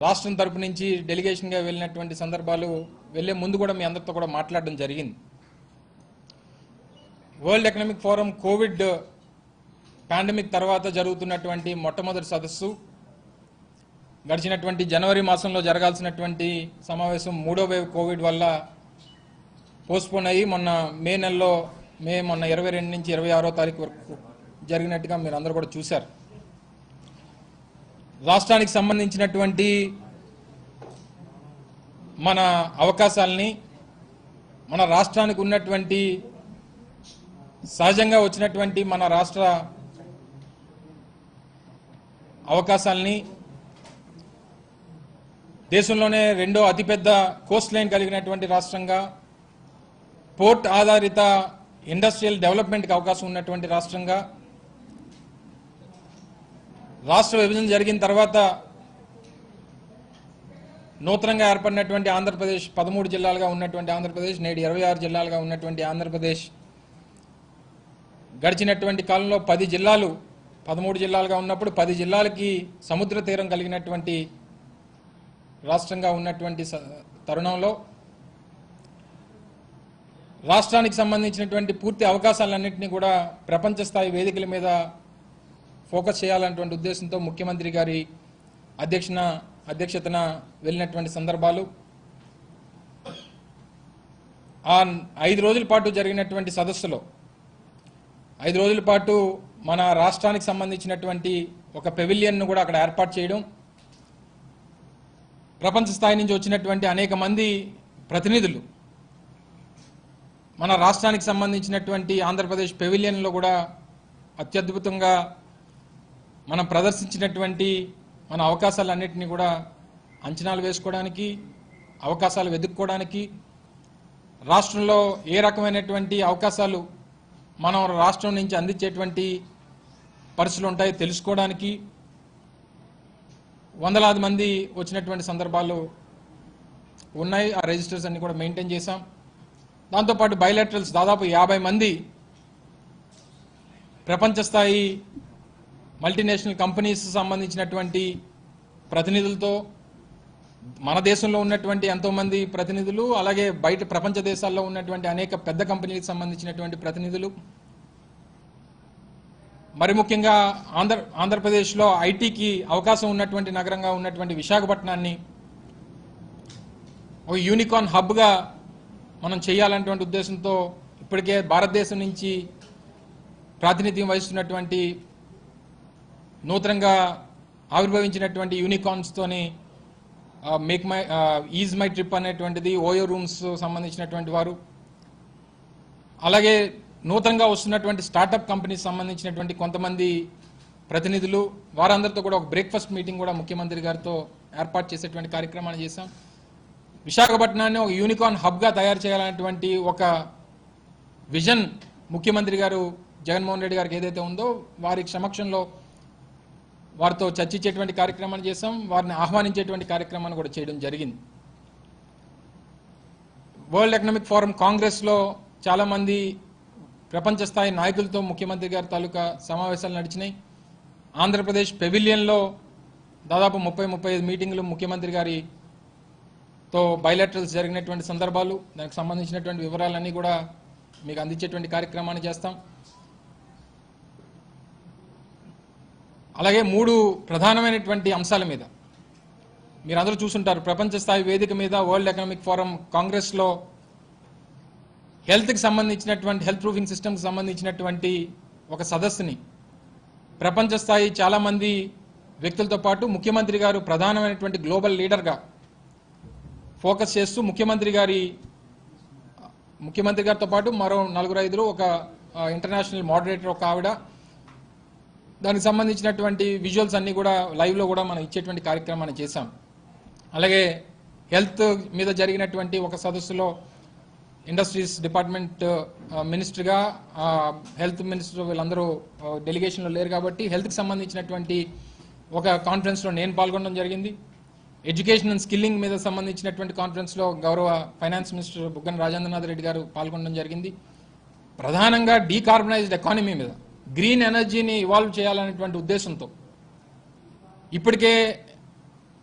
రాష్ట్రం తరపు నుంచి డెలిగేషన్గా వెళ్ళినటువంటి సందర్భాలు వెళ్ళే ముందు కూడా మీ అందరితో కూడా మాట్లాడడం జరిగింది. World economic forum Covid pandemic తర్వాత జరుగుతున్నటువంటి మొట్టమొదటి సదస్సు గడిచినటువంటి జనవరి మాసంలో జరగాల్సినటువంటి సమావేశం మూడో వేవ్ కోవిడ్ వల్ల పోస్ట్పోన్ అయ్యి మొన్న మొన్న 22 నుంచి 26వ తారీఖు వరకు జరిగినట్టుగా మీరు అందరూ కూడా చూశారు. రాష్ట్రానికి సంబంధించినటువంటి మన అవకాశాలని, మన రాష్ట్రానికి ఉన్నటువంటి సహజంగా వచ్చినటువంటి మన రాష్ట్ర అవకాశాలని, దేశంలోనే రెండో అతిపెద్ద కోస్ట్ లైన్ కలిగినటువంటి రాష్ట్రంగా, పోర్ట్ ఆధారిత ఇండస్ట్రియల్ డెవలప్మెంట్కి అవకాశం ఉన్నటువంటి రాష్ట్రంగా, రాష్ట్ర విభజన జరిగిన తర్వాత నూతనంగా ఏర్పడినటువంటి ఆంధ్రప్రదేశ్ 13 జిల్లాలుగా ఉన్నటువంటి ఆంధ్రప్రదేశ్ నేడు 26 జిల్లాలుగా ఉన్నటువంటి ఆంధ్రప్రదేశ్ గడిచినటువంటి కాలంలో 13 జిల్లాలుగా ఉన్నప్పుడు 10 జిల్లాలకి సముద్ర తీరం కలిగినటువంటి రాష్ట్రంగా ఉన్నటువంటి తరుణంలో రాష్ట్రానికి సంబంధించినటువంటి పూర్తి అవకాశాలన్నింటినీ కూడా ప్రపంచ స్థాయి వేదికల మీద ఫోకస్ చేయాలన్నటువంటి ఉద్దేశంతో ముఖ్యమంత్రి గారి అధ్యక్షతన వెళ్ళినటువంటి సందర్భాలు, ఆ 5 రోజుల పాటు జరిగినటువంటి సదస్సులో 5 రోజుల పాటు మన రాష్ట్రానికి సంబంధించినటువంటి ఒక పెవిలియన్ను కూడా అక్కడ ఏర్పాటు చేయడం, ప్రపంచ స్థాయి నుంచి వచ్చినటువంటి అనేక మంది ప్రతినిధులు మన రాష్ట్రానికి సంబంధించినటువంటి ఆంధ్రప్రదేశ్ పెవిలియన్లో కూడా అత్యద్భుతంగా మనం ప్రదర్శించినటువంటి మన అవకాశాలన్నింటినీ కూడా అంచనాలు వేసుకోవడానికి, అవకాశాలు వెతుక్కోవడానికి, రాష్ట్రంలో ఏ రకమైనటువంటి అవకాశాలు మనం రాష్ట్రం నుంచి అందించేటువంటి పరిస్థితులు ఉంటాయో తెలుసుకోవడానికి వందలాది మంది వచ్చినటువంటి సందర్భాలు ఉన్నాయి. ఆ రిజిస్టర్స్ అన్ని కూడా మెయింటైన్ చేశాం. దాంతోపాటు బైలాటరల్స్ దాదాపు 50 మంది ప్రపంచ స్థాయి మల్టీనేషనల్ కంపెనీస్ సంబంధించినటువంటి ప్రతినిధులతో, మన దేశంలో ఉన్నటువంటి ఎంతోమంది ప్రతినిధులు, అలాగే బయట ప్రపంచ దేశాల్లో ఉన్నటువంటి అనేక పెద్ద కంపెనీలకు సంబంధించినటువంటి ప్రతినిధులు, మరి ముఖ్యంగా ఆంధ్రప్రదేశ్లో ఐటీకి అవకాశం ఉన్నటువంటి నగరంగా ఉన్నటువంటి విశాఖపట్నాన్ని ఒక యూనికార్న్ హబ్గా మనం చేయాలన్నటువంటి ఉద్దేశంతో ఇప్పటికే భారతదేశం నుంచి ప్రాతినిధ్యం వహిస్తున్నటువంటి నూతనంగా ఆవిర్భవించినటువంటి యూనికార్న్స్తోని ఈజ్ మై ట్రిప్ అనేటువంటిది, ఓయో రూమ్స్ సంబంధించినటువంటి వారు, అలాగే నూతనంగా వస్తున్నటువంటి స్టార్టప్ కంపెనీస్ సంబంధించినటువంటి కొంతమంది ప్రతినిధులు, వారందరితో కూడా ఒక బ్రేక్ఫాస్ట్ మీటింగ్ కూడా ముఖ్యమంత్రి గారితో ఏర్పాటు చేసేటువంటి కార్యక్రమాన్ని చేశాం. విశాఖపట్నాన్ని ఒక యూనికార్న్ హబ్గా తయారు చేయాలనేటువంటి ఒక విజన్ ముఖ్యమంత్రి గారు జగన్మోహన్ రెడ్డి గారికి ఏదైతే ఉందో వారి సమక్షంలో వారితో చర్చించేటువంటి కార్యక్రమాన్ని చేశాం. వారిని ఆహ్వానించేటువంటి కార్యక్రమాన్ని కూడా చేయడం జరిగింది. వరల్డ్ ఎకనామిక్ ఫోరం కాంగ్రెస్లో చాలామంది ప్రపంచ స్థాయి నాయకులతో ముఖ్యమంత్రి గారి తాలూకా సమావేశాలు నడిచినాయి. ఆంధ్రప్రదేశ్ పెవిలియన్లో దాదాపు 30-35 మీటింగులు ముఖ్యమంత్రి గారితో బైలాటరల్స్ జరిగినటువంటి సందర్భాలు, దానికి సంబంధించినటువంటి వివరాలన్నీ కూడా మీకు అందించేటువంటి కార్యక్రమాన్ని చేస్తాం. అలాగే 3 ప్రధానమైనటువంటి అంశాల మీద మీరు అందరూ చూసుంటారు. ప్రపంచ స్థాయి వేదిక మీద వరల్డ్ ఎకనామిక్ ఫోరం కాంగ్రెస్లో హెల్త్ ప్రూఫింగ్ సిస్టమ్కి సంబంధించినటువంటి ఒక సదస్సుని ప్రపంచ స్థాయి చాలామంది వ్యక్తులతో పాటు ముఖ్యమంత్రి గారు ప్రధానమైనటువంటి గ్లోబల్ లీడర్గా ఫోకస్ చేస్తూ ముఖ్యమంత్రి గారితో పాటు మరో 4-5 ఒక ఇంటర్నేషనల్ మోడరేటర్ ఒక ఆవిడ, దానికి సంబంధించినటువంటి విజువల్స్ అన్నీ కూడా లైవ్లో కూడా మనం ఇచ్చేటువంటి కార్యక్రమాన్ని చేశాం. అలాగే హెల్త్ మీద జరిగినటువంటి ఒక సదస్సులో ఇండస్ట్రీస్ డిపార్ట్మెంట్ మినిస్టర్గా, హెల్త్ మినిస్టర్ వీళ్ళందరూ డెలిగేషన్లో లేరు కాబట్టి హెల్త్కి సంబంధించినటువంటి ఒక కాన్ఫరెన్స్లో నేను పాల్గొనడం జరిగింది. ఎడ్యుకేషన్ అండ్ స్కిల్లింగ్ మీద సంబంధించినటువంటి కాన్ఫరెన్స్లో గౌరవ ఫైనాన్స్ మినిస్టర్ బుగ్గన రాజేంద్రనాథ్ రెడ్డి గారు పాల్గొనడం జరిగింది. ప్రధానంగా డీకార్బనైజ్డ్ ఎకానమీ మీద, గ్రీన్ ఎనర్జీని ఇవాల్వ్ చేయాలనేటువంటి ఉద్దేశంతో ఇప్పటికే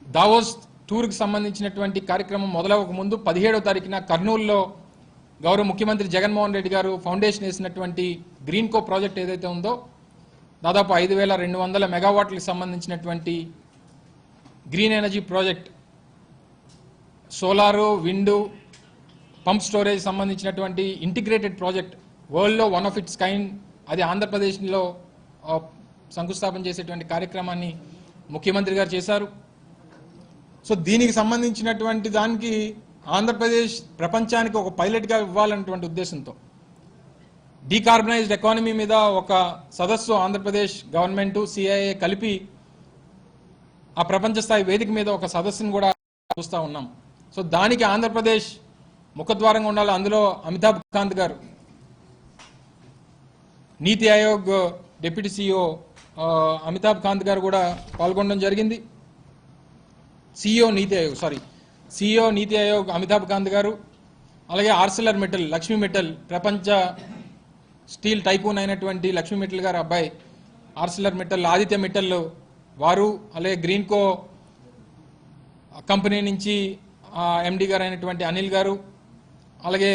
దావోస్ టూర్కి సంబంధించినటువంటి కార్యక్రమం మొదలవక ముందు 17వ తారీఖున కర్నూలులో గౌరవ ముఖ్యమంత్రి జగన్మోహన్ రెడ్డి గారు ఫౌండేషన్ వేసినటువంటి గ్రీన్ కో ప్రాజెక్ట్ ఏదైతే ఉందో దాదాపు 5200 మెగావాట్లకు సంబంధించినటువంటి green energy project, solar, wind, pump storage సంబంధించినటువంటి ఇంటిగ్రేటెడ్ ప్రాజెక్ట్, వరల్డ్లో వన్ ఆఫ్ ఇట్స్ కైండ్, అది ఆంధ్రప్రదేశ్లో శంకుస్థాపన చేసేటువంటి కార్యక్రమాన్ని ముఖ్యమంత్రి గారు చేశారు. సో దీనికి సంబంధించినటువంటి దానికి ఆంధ్రప్రదేశ్ ప్రపంచానికి ఒక పైలట్గా ఇవ్వాలన్నటువంటి ఉద్దేశంతో డీకార్బనైజ్డ్ ఎకానమీ మీద ఒక సదస్సు ఆంధ్రప్రదేశ్ గవర్నమెంట్, సిఐఏ కలిపి ఆ ప్రపంచ స్థాయి వేదిక మీద ఒక సదస్సును కూడా చూస్తూ ఉన్నాం. సో దానికి ఆంధ్రప్రదేశ్ ముఖద్వారంగా ఉండాలి. అందులో అమితాబ్ కాంత్ గారు, నీతి ఆయోగ్ డిప్యూటీ సిఇఓ అమితాబ్ కాంత్ గారు కూడా పాల్గొనడం జరిగింది. సిఇఓ నీతి ఆయోగ్ అమితాబ్ కాంత్ గారు, అలాగే ఆర్సిలర్ మెటల్, లక్ష్మీ మెటల్, ప్రపంచ స్టీల్ టైకూన్ అయినటువంటి లక్ష్మీ మెటల్ గారు అబ్బాయి, ఆర్సిలర్ మెటల్, ఆదిత్య మెటల్ వారు, అలాగే గ్రీన్ కో కంపెనీ నుంచి ఎండి గారు అయినటువంటి అనిల్ గారు, అలాగే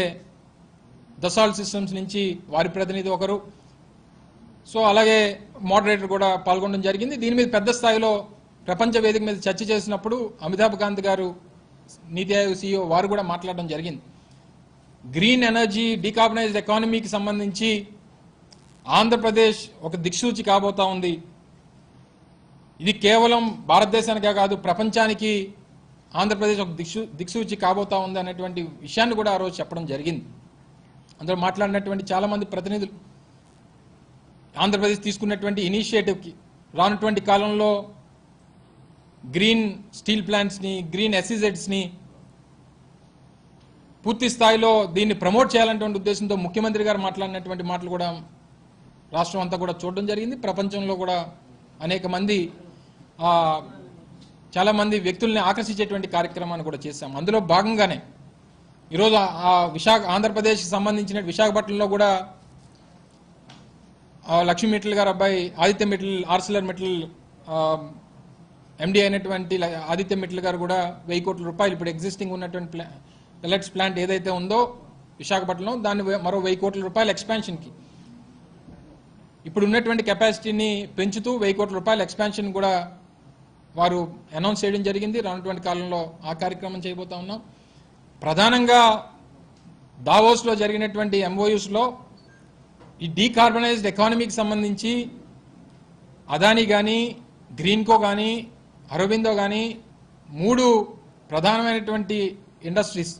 దసాల్ట్ సిస్టమ్స్ నుంచి వారి ప్రతినిధి ఒకరు, సో అలాగే మోడరేటర్ కూడా పాల్గొనడం జరిగింది. దీని మీద పెద్ద స్థాయిలో ప్రపంచ వేదిక మీద చర్చ చేసినప్పుడు అమితాబ్ కాంత్ గారు, నీతి ఆయోగ్ సిఇఓ వారు కూడా మాట్లాడడం జరిగింది. గ్రీన్ ఎనర్జీ, డీకార్బనైజ్డ్ ఎకానమీకి సంబంధించి ఆంధ్రప్రదేశ్ ఒక దిక్సూచి కాబోతా ఉంది. ఇది కేవలం భారతదేశానికే కాదు, ప్రపంచానికి ఆంధ్రప్రదేశ్ ఒక దిక్సూచి కాబోతా ఉంది అనేటువంటి విషయాన్ని కూడా ఆ రోజు చెప్పడం జరిగింది. అందులో మాట్లాడినటువంటి చాలామంది ప్రతినిధులు ఆంధ్రప్రదేశ్ తీసుకున్నటువంటి ఇనిషియేటివ్కి రానటువంటి కాలంలో గ్రీన్ స్టీల్ ప్లాంట్స్ని, గ్రీన్ ఎస్ఈజెడ్స్ని పూర్తి స్థాయిలో దీన్ని ప్రమోట్ చేయాలనేటువంటి ఉద్దేశంతో ముఖ్యమంత్రి గారు మాట్లాడినటువంటి మాటలు కూడా రాష్ట్రం అంతా కూడా చూడడం జరిగింది. ప్రపంచంలో కూడా అనేక మంది చాలామంది వ్యక్తుల్ని ఆకర్షించేటువంటి కార్యక్రమాన్ని కూడా చేశాం. అందులో భాగంగానే ఈరోజు ఆంధ్రప్రదేశ్కి సంబంధించిన విశాఖపట్నంలో కూడా లక్ష్మీ మెటల్ గారు అబ్బాయి ఆదిత్య మెటల్, ఆర్సిలర్ మెటల్ ఎండి అయినటువంటి ఆదిత్య మెటల్ గారు కూడా 1000 కోట్ల రూపాయలు ఇప్పుడు ఎగ్జిస్టింగ్ ఉన్నటువంటి పెల్లెట్స్ ప్లాంట్ ఏదైతే ఉందో విశాఖపట్నంలో దాన్ని మరో 1000 కోట్ల రూపాయల ఎక్స్పాన్షన్కి, ఇప్పుడు ఉన్నటువంటి కెపాసిటీని పెంచుతూ 1000 కోట్ల రూపాయల ఎక్స్పాన్షన్ కూడా వారు అనౌన్స్ చేయడం జరిగింది. రానటువంటి కాలంలో ఆ కార్యక్రమం చేయబోతా ఉన్నాం. ప్రధానంగా దావోస్లో జరిగినటువంటి ఎంఓయూస్లో ఈ డీకార్బనైజ్డ్ ఎకానమీకి సంబంధించి అదానీ కానీ, గ్రీన్కో కానీ, అరబిందో కానీ 3 ప్రధానమైనటువంటి ఇండస్ట్రీస్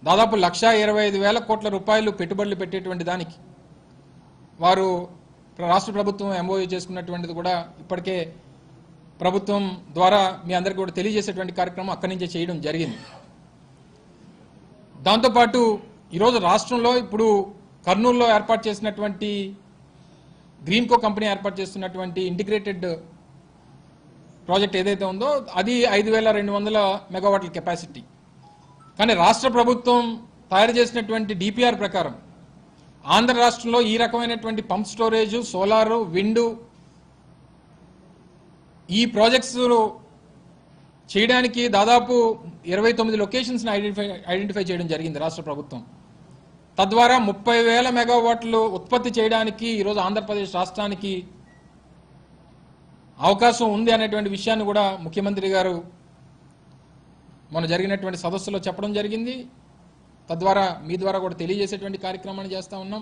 దాదాపు 1,25,000 కోట్ల రూపాయలు పెట్టుబడులు పెట్టేటువంటి దానికి వారు రాష్ట్ర ప్రభుత్వం ఎంఓయూ చేసుకున్నటువంటిది కూడా ఇప్పటికే ప్రభుత్వం ద్వారా మీ అందరికీ కూడా తెలియజేసేటువంటి కార్యక్రమం అక్కడి నుంచే చేయడం జరిగింది. దాంతోపాటు ఈరోజు రాష్ట్రంలో ఇప్పుడు కర్నూలులో ఏర్పాటు చేసినటువంటి గ్రీన్కో కంపెనీ ఏర్పాటు చేస్తున్నటువంటి ఇంటిగ్రేటెడ్ ప్రాజెక్ట్ ఏదైతే ఉందో అది 5,200 మెగావాట్ల కెపాసిటీ. కానీ రాష్ట్ర ప్రభుత్వం తయారు చేసినటువంటి డిపిఆర్ ప్రకారం ఆంధ్ర రాష్ట్రంలో ఈ రకమైనటువంటి పంప్ స్టోరేజ్, సోలారు, విండు ఈ ప్రాజెక్ట్స్ చేయడానికి దాదాపు 29 లొకేషన్స్ని ఐడెంటిఫై చేయడం జరిగింది రాష్ట్ర ప్రభుత్వం. తద్వారా 30,000 మెగావాట్లు ఉత్పత్తి చేయడానికి ఈరోజు ఆంధ్రప్రదేశ్ రాష్ట్రానికి అవకాశం ఉంది అనేటువంటి విషయాన్ని కూడా ముఖ్యమంత్రి గారు మన జరిగినటువంటి సదస్సులో చెప్పడం జరిగింది. తద్వారా మీ ద్వారా కూడా తెలియజేసేటువంటి కార్యక్రమాన్ని చేస్తూ ఉన్నాం.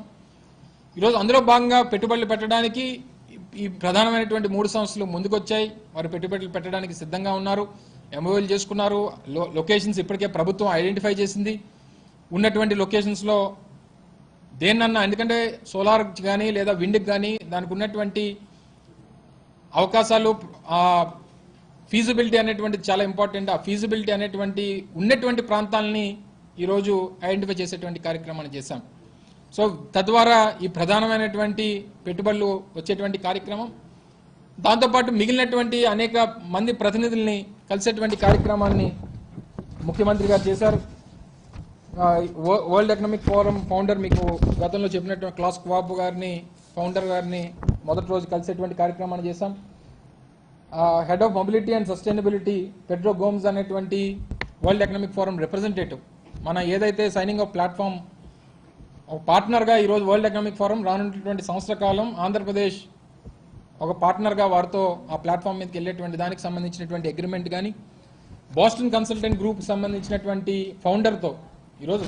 ఈరోజు అందులో భాగంగా పెట్టుబడులు పెట్టడానికి ఈ ప్రధానమైనటువంటి 3 సంస్థలు ముందుకొచ్చాయి. వారు పెట్టుబడులు పెట్టడానికి సిద్ధంగా ఉన్నారు, ఎంఓయూలు చేసుకున్నారు. లొకేషన్స్ ఇప్పటికే ప్రభుత్వం ఐడెంటిఫై చేసింది. ఉన్నటువంటి లొకేషన్స్లో దేన్నన్నా, ఎందుకంటే సోలార్ కానీ లేదా విండ్కి కానీ దానికి ఉన్నటువంటి అవకాశాలు, ఫీజిబిలిటీ అనేటువంటిది చాలా ఇంపార్టెంట్. ఆ ఫీజిబిలిటీ అనేటువంటి ఉన్నటువంటి ప్రాంతాలని ఈరోజు ఐడెంటిఫై చేసేటువంటి కార్యక్రమాన్ని చేశాం. సో తద్వారా ఈ ప్రధానమైనటువంటి పెట్టుబడులు వచ్చేటువంటి కార్యక్రమం, దాంతోపాటు మిగిలినటువంటి అనేక మంది ప్రతినిధుల్ని కలిసేటువంటి కార్యక్రమాన్ని ముఖ్యమంత్రి గారు చేశారు. వరల్డ్ ఎకనామిక్ ఫోరం ఫౌండర్, మీకు గతంలో చెప్పినటువంటి క్లాస్ క్వాబ్ గారిని, ఫౌండర్ గారిని మొదటి రోజు కలిసేటువంటి కార్యక్రమాన్ని చేశాం. Head of mobility and sustainability Pedro Gomes అనేటువంటి వరల్డ్ ఎకనామిక్ ఫోరం రిప్రజెంటేటివ్ మన ఏదైతే సైనింగ్ ఆఫ్ ప్లాట్ఫామ్ ఒక పార్ట్నర్గా ఈరోజు వరల్డ్ ఎకనామిక్ ఫోరం రానున్నటువంటి సంవత్సర కాలం ఆంధ్రప్రదేశ్ ఒక పార్ట్నర్గా వారితో ఆ ప్లాట్ఫామ్ మీదకి వెళ్ళేటువంటి దానికి సంబంధించినటువంటి అగ్రిమెంట్ కానీ బోస్టన్ కన్సల్టెంట్ గ్రూప్కి సంబంధించినటువంటి ఫౌండర్తో ఈరోజు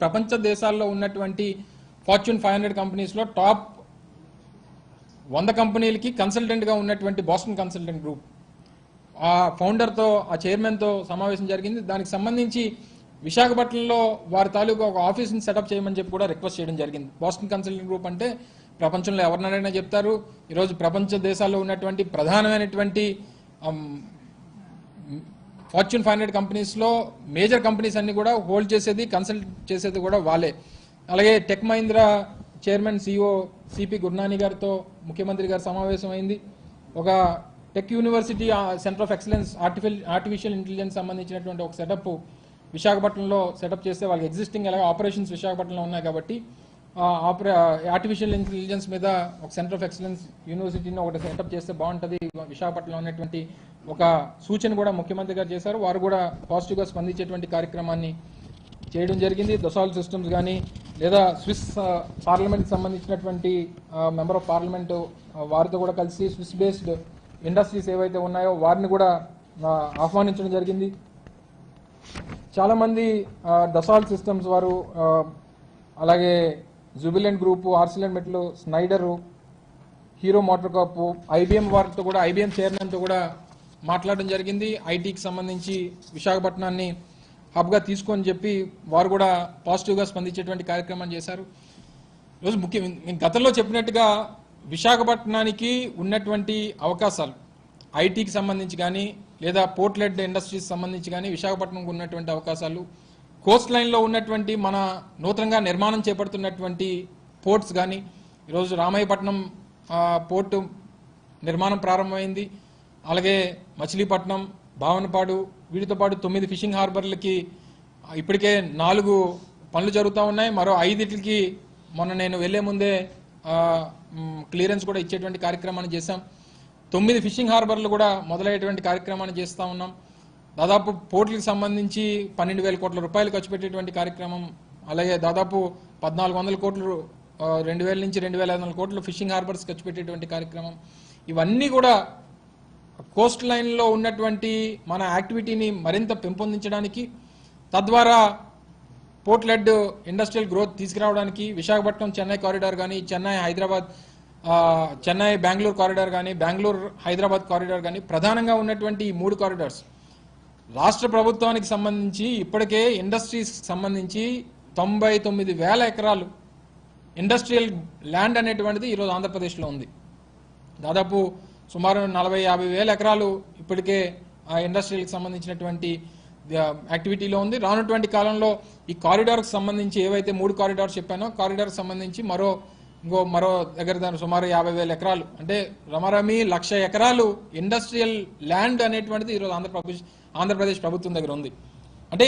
ప్రపంచ దేశాల్లో ఉన్నటువంటి ఫార్చ్యూన్ 500 కంపెనీస్లో టాప్ 100 కంపెనీలకి కన్సల్టెంట్గా ఉన్నటువంటి బోస్టన్ కన్సల్టెంట్ గ్రూప్ ఆ ఫౌండర్తో ఆ చైర్మన్తో సమావేశం జరిగింది. దానికి సంబంధించి విశాఖపట్నంలో వారి తాలూకు ఒక ఆఫీస్ని సెటప్ చేయమని చెప్పి కూడా రిక్వెస్ట్ చేయడం జరిగింది. బోస్టన్ కన్సల్టెంట్ గ్రూప్ అంటే ప్రపంచంలో ఎవరినైనా చెప్తారు. ఈరోజు ప్రపంచ దేశాల్లో ఉన్నటువంటి ప్రధానమైనటువంటి ఫార్చ్యూన్ 500 కంపెనీస్లో మేజర్ కంపెనీస్ అన్ని కూడా హోల్డ్ చేసేది కన్సల్ట్ చేసేది కూడా వాళ్ళే. అలాగే tech Mahindra chairman CEO CP Gurnani గారితో ముఖ్యమంత్రి గారు సమావేశం అయింది. ఒక tech university centre of excellence artificial intelligence సంబంధించినటువంటి ఒక సెటప్ విశాఖపట్నంలో సెటప్ చేస్తే వాళ్ళకి ఎగ్జిస్టింగ్ ఎలాగ ఆపరేషన్స్ విశాఖపట్నంలో ఉన్నాయి కాబట్టి ఆర్టిఫిషియల్ ఇంటెలిజెన్స్ మీద ఒక సెంటర్ ఆఫ్ ఎక్సలెన్స్ యూనివర్సిటీని ఒకటి సెటప్ చేస్తే బాగుంటుంది విశాఖపట్నంలో ఉన్నటువంటి ఒక సూచన కూడా ముఖ్యమంత్రి గారు చేశారు. వారు కూడా పాజిటివ్గా స్పందించేటువంటి కార్యక్రమాన్ని చేయడం జరిగింది. దసాల్ట్ సిస్టమ్స్ కానీ లేదా స్విస్ పార్లమెంట్కి సంబంధించినటువంటి మెంబర్ ఆఫ్ పార్లమెంట్ వారితో కూడా కలిసి స్విస్ బేస్డ్ ఇండస్ట్రీస్ ఏవైతే ఉన్నాయో వారిని కూడా ఆహ్వానించడం జరిగింది. చాలామంది దసాల్ట్ సిస్టమ్స్ వారు అలాగే జుబిలెంట్ గ్రూపు ఆర్సిలెంట్ మెట్లు స్నైడరు హీరో మోటార్ కార్ప్ IBM వారితో కూడా IBM చైర్మన్తో కూడా మాట్లాడడం జరిగింది. ఐటీకి సంబంధించి విశాఖపట్నాన్ని హబ్గా తీసుకొని చెప్పి వారు కూడా పాజిటివ్గా స్పందించేటువంటి కార్యక్రమం చేశారు. ఈరోజు నేను గతంలో చెప్పినట్టుగా విశాఖపట్నానికి ఉన్నటువంటి అవకాశాలు ఐటీకి సంబంధించి కానీ లేదా పోర్ట్ లెడ్ ఇండస్ట్రీస్ సంబంధించి కానీ విశాఖపట్నంకు ఉన్నటువంటి అవకాశాలు కోస్ట్ లైన్లో ఉన్నటువంటి మన నూతనంగా నిర్మాణం చేపడుతున్నటువంటి పోర్ట్స్ కానీ ఈరోజు రామాయపట్నం పోర్టు నిర్మాణం ప్రారంభమైంది. అలాగే మచిలీపట్నం భావనపాడు వీటితో పాటు 9 ఫిషింగ్ హార్బర్లకి ఇప్పటికే 4 పనులు జరుగుతూ ఉన్నాయి. మరో 5కి మొన్న నేను వెళ్లే ముందే క్లియరెన్స్ కూడా ఇచ్చేటువంటి కార్యక్రమాన్ని చేశాం. 9 ఫిషింగ్ హార్బర్లు కూడా మొదలయ్యేటువంటి కార్యక్రమాన్ని చేస్తూ ఉన్నాం. దాదాపు పోర్టులకు సంబంధించి 12,000 కోట్ల రూపాయలు ఖర్చు పెట్టేటువంటి కార్యక్రమం. అలాగే దాదాపు 1,400 కోట్లు 2,000 నుంచి 2,500 కోట్లు ఫిషింగ్ హార్బర్స్ ఖర్చు పెట్టేటువంటి కార్యక్రమం. ఇవన్నీ కూడా కోస్ట్ లైన్లో ఉన్నటువంటి మన యాక్టివిటీని మరింత పెంపొందించడానికి తద్వారా పోర్ట్ లెడ్ ఇండస్ట్రియల్ గ్రోత్ తీసుకురావడానికి విశాఖపట్నం చెన్నై కారిడార్ కానీ చెన్నై బెంగళూరు కారిడార్ కానీ బెంగళూరు హైదరాబాద్ కారిడార్ కానీ ప్రధానంగా ఉన్నటువంటి ఈ 3 కారిడార్స్ రాష్ట్ర ప్రభుత్వానికి సంబంధించి ఇప్పటికే ఇండస్ట్రీస్ సంబంధించి 99,000 ఎకరాలు ఇండస్ట్రియల్ ల్యాండ్ అనేటువంటిది ఈరోజు ఆంధ్రప్రదేశ్లో ఉంది. దాదాపు సుమారు 40-50 వేల ఎకరాలు ఇప్పటికే ఆ ఇండస్ట్రియల్కి సంబంధించినటువంటి యాక్టివిటీలో ఉంది. రానున్నటువంటి కాలంలో ఈ కారిడార్కి సంబంధించి ఏవైతే 3 కారిడార్స్ చెప్పానో కారిడార్కి సంబంధించి మరో దగ్గర సుమారు 50,000 ఎకరాలు అంటే రమారమి 1,00,000 ఎకరాలు ఇండస్ట్రియల్ ల్యాండ్ అనేటువంటిది ఈరోజు ఆంధ్రప్రదేశ్ ప్రభుత్వం దగ్గర ఉంది. అంటే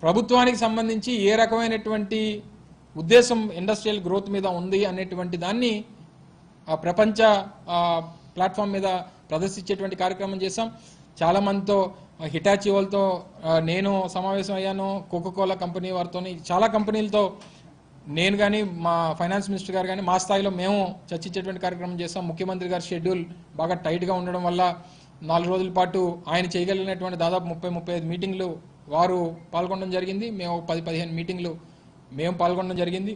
ప్రభుత్వానికి సంబంధించి ఏ రకమైనటువంటి ఉద్దేశం ఇండస్ట్రియల్ గ్రోత్ మీద ఉంది అనేటువంటి దాన్ని ప్రపంచ ప్లాట్ఫామ్ మీద ప్రదర్శించేటువంటి కార్యక్రమం చేశాం. చాలా మందితో హిటాచి వాళ్ళతో నేను సమావేశం అయ్యాను. కోకోకోలా కంపెనీ వారితో చాలా కంపెనీలతో నేను కానీ మా ఫైనాన్స్ మినిస్టర్ గారు కానీ మా స్థాయిలో మేము చర్చించేటువంటి కార్యక్రమం చేస్తాం. ముఖ్యమంత్రి గారి షెడ్యూల్ బాగా టైట్గా ఉండడం వల్ల 4 రోజుల పాటు ఆయన చేయగలిగినటువంటి దాదాపు 30-35 మీటింగ్లు వారు పాల్గొనడం జరిగింది. మేము 10-15 మీటింగ్లు మేము పాల్గొనడం జరిగింది.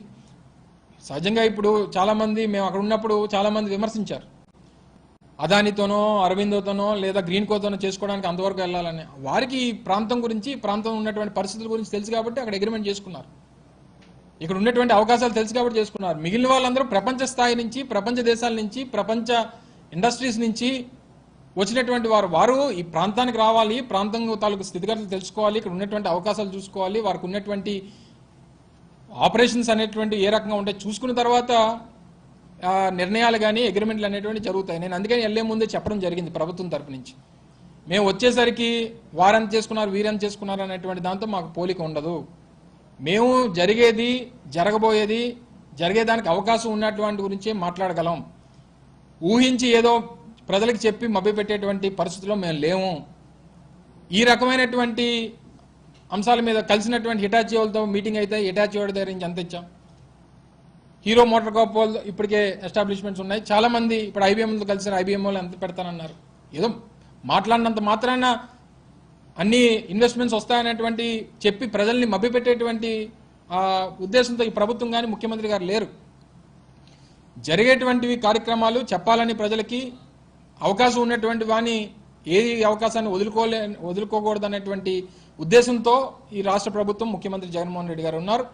సహజంగా ఇప్పుడు చాలామంది మేము అక్కడ ఉన్నప్పుడు చాలామంది విమర్శించారు. అదానితోనో అరవిందోతోనో లేదా గ్రీన్ కోతోనో చేసుకోవడానికి అంతవరకు వెళ్ళాలని. వారికి ఈ ప్రాంతం గురించి ప్రాంతం ఉన్నటువంటి పరిస్థితుల గురించి తెలుసు కాబట్టి అక్కడ అగ్రిమెంట్ చేసుకున్నారు. ఇక్కడ ఉన్నటువంటి అవకాశాలు తెలుసు కాబట్టి చేసుకున్నారు. మిగిలిన వాళ్ళందరూ ప్రపంచ స్థాయి నుంచి ప్రపంచ దేశాల నుంచి ప్రపంచ ఇండస్ట్రీస్ నుంచి వచ్చినటువంటి వారు ఈ ప్రాంతానికి రావాలి, ప్రాంతం తాలూకు స్థితిగతులు తెలుసుకోవాలి, ఇక్కడ ఉన్నటువంటి అవకాశాలు చూసుకోవాలి, వారికి ఉన్నటువంటి ఆపరేషన్స్ అనేటువంటి ఏ రకంగా ఉంటాయి చూసుకున్న తర్వాత నిర్ణయాలు కానీ అగ్రిమెంట్లు అనేటువంటి జరుగుతాయి. నేను అందుకని వెళ్ళే ముందే చెప్పడం జరిగింది ప్రభుత్వం తరపు నుంచి. మేము వచ్చేసరికి వారెంత చేసుకున్నారు వీరెంత చేసుకున్నారు అనేటువంటి దాంతో మాకు పోలిక ఉండదు. మేము జరిగేది జరిగేదానికి అవకాశం ఉన్నటువంటి గురించే మాట్లాడగలం. ఊహించి ఏదో ప్రజలకు చెప్పి మభ్యపెట్టేటువంటి పరిస్థితిలో మేము లేము. ఈ రకమైనటువంటి అంశాల మీద కలిసినటువంటి హిటాచీ వాళ్ళతో మీటింగ్ అయితే హిటాచీ వాడి దగ్గర నుంచి ఎంత ఇచ్చాం. హీరో మోటార్ కార్ప్ వాళ్ళు ఇప్పటికే ఎస్టాబ్లిష్మెంట్స్ ఉన్నాయి. చాలామంది ఇప్పుడు ఐబీఎంతో కలిసిన ఐబీఎం వాళ్ళు ఎంత పెడతానన్నారు. ఏదో మాట్లాడినంత మాత్రాన అన్ని ఇన్వెస్ట్మెంట్స్ వస్తాయనేటువంటి చెప్పి ప్రజల్ని మభ్యపెట్టేటువంటి ఉద్దేశంతో ఈ ప్రభుత్వం కానీ ముఖ్యమంత్రి గారు లేరు. జరిగేటువంటివి కార్యక్రమాలు చెప్పాలని ప్రజలకి అవకాశం ఉన్నటువంటి వాని ఏది అవకాశాన్ని వదులుకోకూడదనేటువంటి ఉద్దేశంతో ఈ రాష్ట్ర ప్రభుత్వం ముఖ్యమంత్రి జగన్మోహన్ రెడ్డి గారు ఉన్నారు.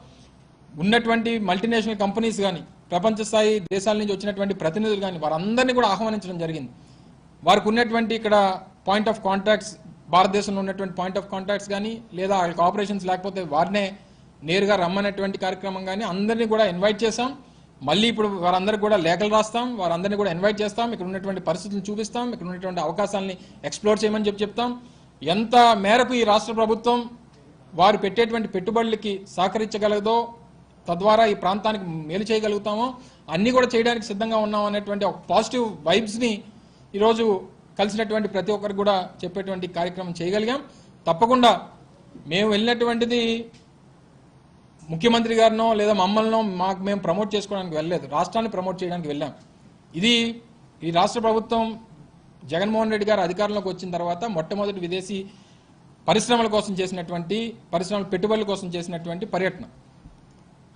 ఉన్నటువంటి మల్టీనేషనల్ కంపెనీస్ కానీ ప్రపంచ స్థాయి దేశాల నుంచి వచ్చినటువంటి ప్రతినిధులు కానీ వారందరినీ కూడా ఆహ్వానించడం జరిగింది. వారికి ఉన్నటువంటి ఇక్కడ పాయింట్ ఆఫ్ కాంటాక్ట్స్ భారతదేశంలో ఉన్నటువంటి పాయింట్ ఆఫ్ కాంటాక్ట్స్ కానీ లేదా వాళ్ళకి ఆపరేషన్స్ లేకపోతే వారినే నేరుగా రమ్మనేటువంటి కార్యక్రమం కానీ అందరినీ కూడా ఇన్వైట్ చేశాం. మళ్ళీ ఇప్పుడు వారందరికీ కూడా లేఖలు రాస్తాం, వారందరినీ కూడా ఇన్వైట్ చేస్తాం, ఇక్కడ ఉన్నటువంటి పరిస్థితులను చూపిస్తాం, ఇక్కడ ఉన్నటువంటి అవకాశాలని ఎక్స్ప్లోర్ చేయమని చెప్తాం. ఎంత మేరకు ఈ రాష్ట్ర ప్రభుత్వం వారు పెట్టేటువంటి పెట్టుబడులకి సహకరించగలదో తద్వారా ఈ ప్రాంతానికి మేలు చేయగలుగుతామో అన్నీ కూడా చేయడానికి సిద్ధంగా ఉన్నాం అనేటువంటి ఒక పాజిటివ్ వైబ్స్ని ఈరోజు కలిసినటువంటి ప్రతి ఒక్కరికి కూడా చెప్పేటువంటి కార్యక్రమం చేయగలిగాం. తప్పకుండా మేము వెళ్ళినటువంటిది ముఖ్యమంత్రి గారినో లేదా మమ్మల్నో మేము ప్రమోట్ చేసుకోవడానికి వెళ్ళలేదు, రాష్ట్రాన్ని ప్రమోట్ చేయడానికి వెళ్ళాం. ఇది ఈ రాష్ట్ర ప్రభుత్వం జగన్మోహన్ రెడ్డి గారు అధికారంలోకి వచ్చిన తర్వాత మొట్టమొదటి విదేశీ పరిశ్రమల కోసం చేసినటువంటి పరిశ్రమల పెట్టుబడుల కోసం చేసినటువంటి పర్యటన.